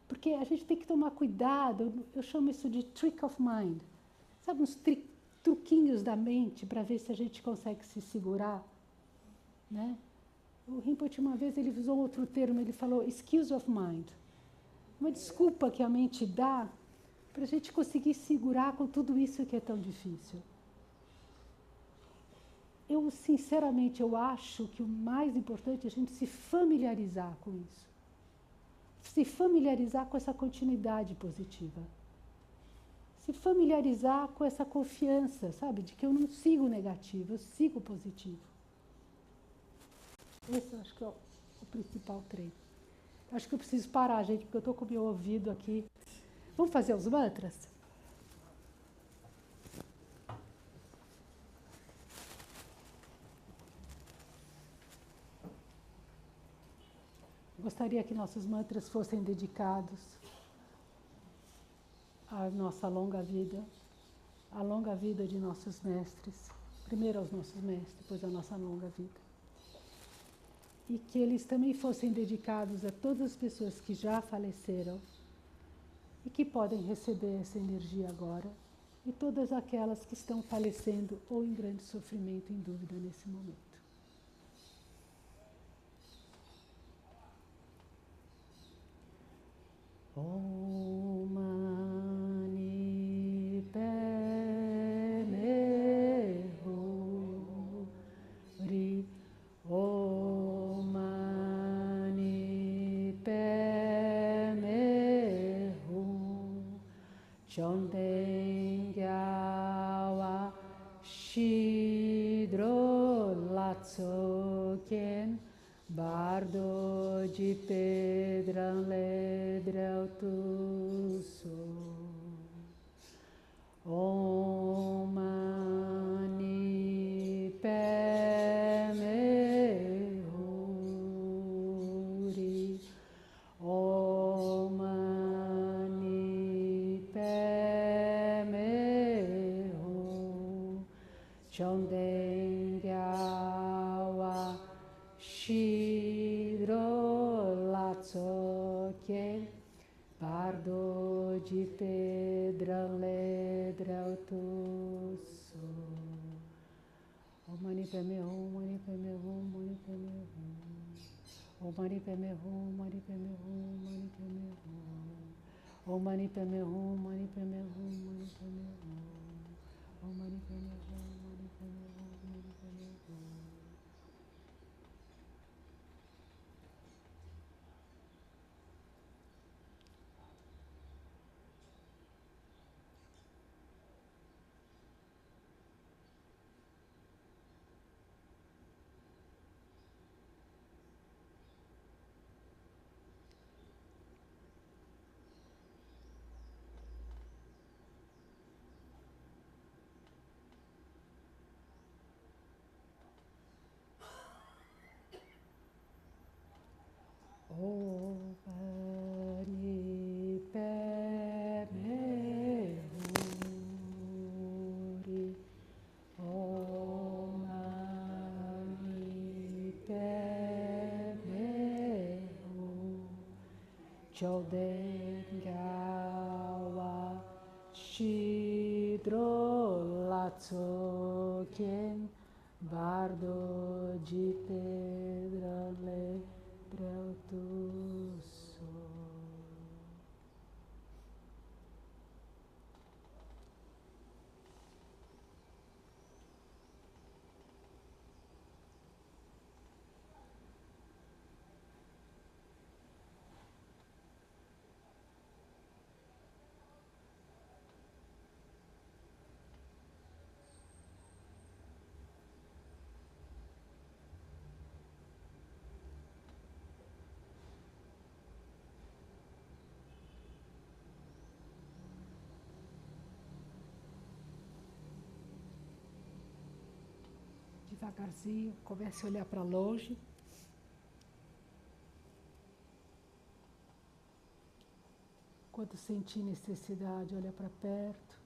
Porque a gente tem que tomar cuidado, eu chamo isso de trick of mind. Sabe, uns truquinhos da mente para ver se a gente consegue se segurar, né? O Rinpoche, uma vez, ele usou outro termo, ele falou excuse of mind. Uma desculpa que a mente dá para a gente conseguir segurar com tudo isso que é tão difícil. Eu, sinceramente, eu acho que o mais importante é a gente se familiarizar com isso. Se familiarizar com essa continuidade positiva. Se familiarizar com essa confiança, sabe? De que eu não sigo negativo, eu sigo positivo. Esse eu acho que é o principal treino. Acho que eu preciso parar, gente, porque eu estou com o meu ouvido aqui. Vamos fazer os mantras? Gostaria que nossos mantras fossem dedicados à nossa longa vida, a longa vida de nossos mestres, primeiro aos nossos mestres, depois a nossa longa vida. E que eles também fossem dedicados a todas as pessoas que já faleceram e que podem receber essa energia agora, e todas aquelas que estão falecendo ou em grande sofrimento, em dúvida nesse momento. Om Mani Padme Hum. Om Mani Padme Hum. Chonden Gyawa Shidro Latsoken Bardo de Pedran Ledrel Tusso. Om Mani Padme Hum. Om Mani Padme Hum. Chonden Gyawa Shidro Latsoken Bardo de Pedra Ledrel Tusso. Om Mani Padme Hum, Mani Padme Hum, Mani Padme Hum. Om Mani Padme Hum, Mani Padme Hum, Mani Padme Hum. Om Mani Padme Hum, Mani Padme Hum, Mani Padme Hum. Om Mani Padme Hum, Mani Padme Hum, Mani Padme Hum. Om Mani Padme Hum. Om Mani Padme Hum. Choden Gyawa Shidro Latsoken Bardo de Pedra Ledrel Tusso. Devagarzinho, comece a olhar para longe. Quando sentir necessidade, olha para perto.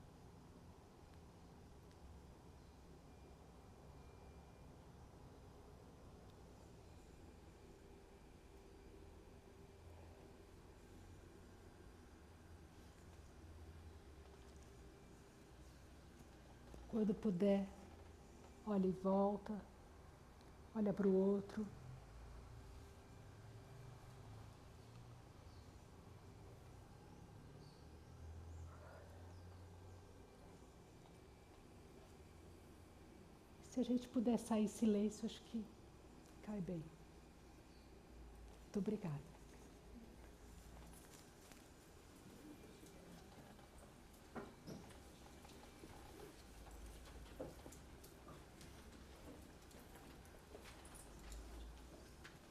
Quando puder, olha e volta, olha para o outro. Se a gente puder sair em silêncio, acho que cai bem. Muito obrigada.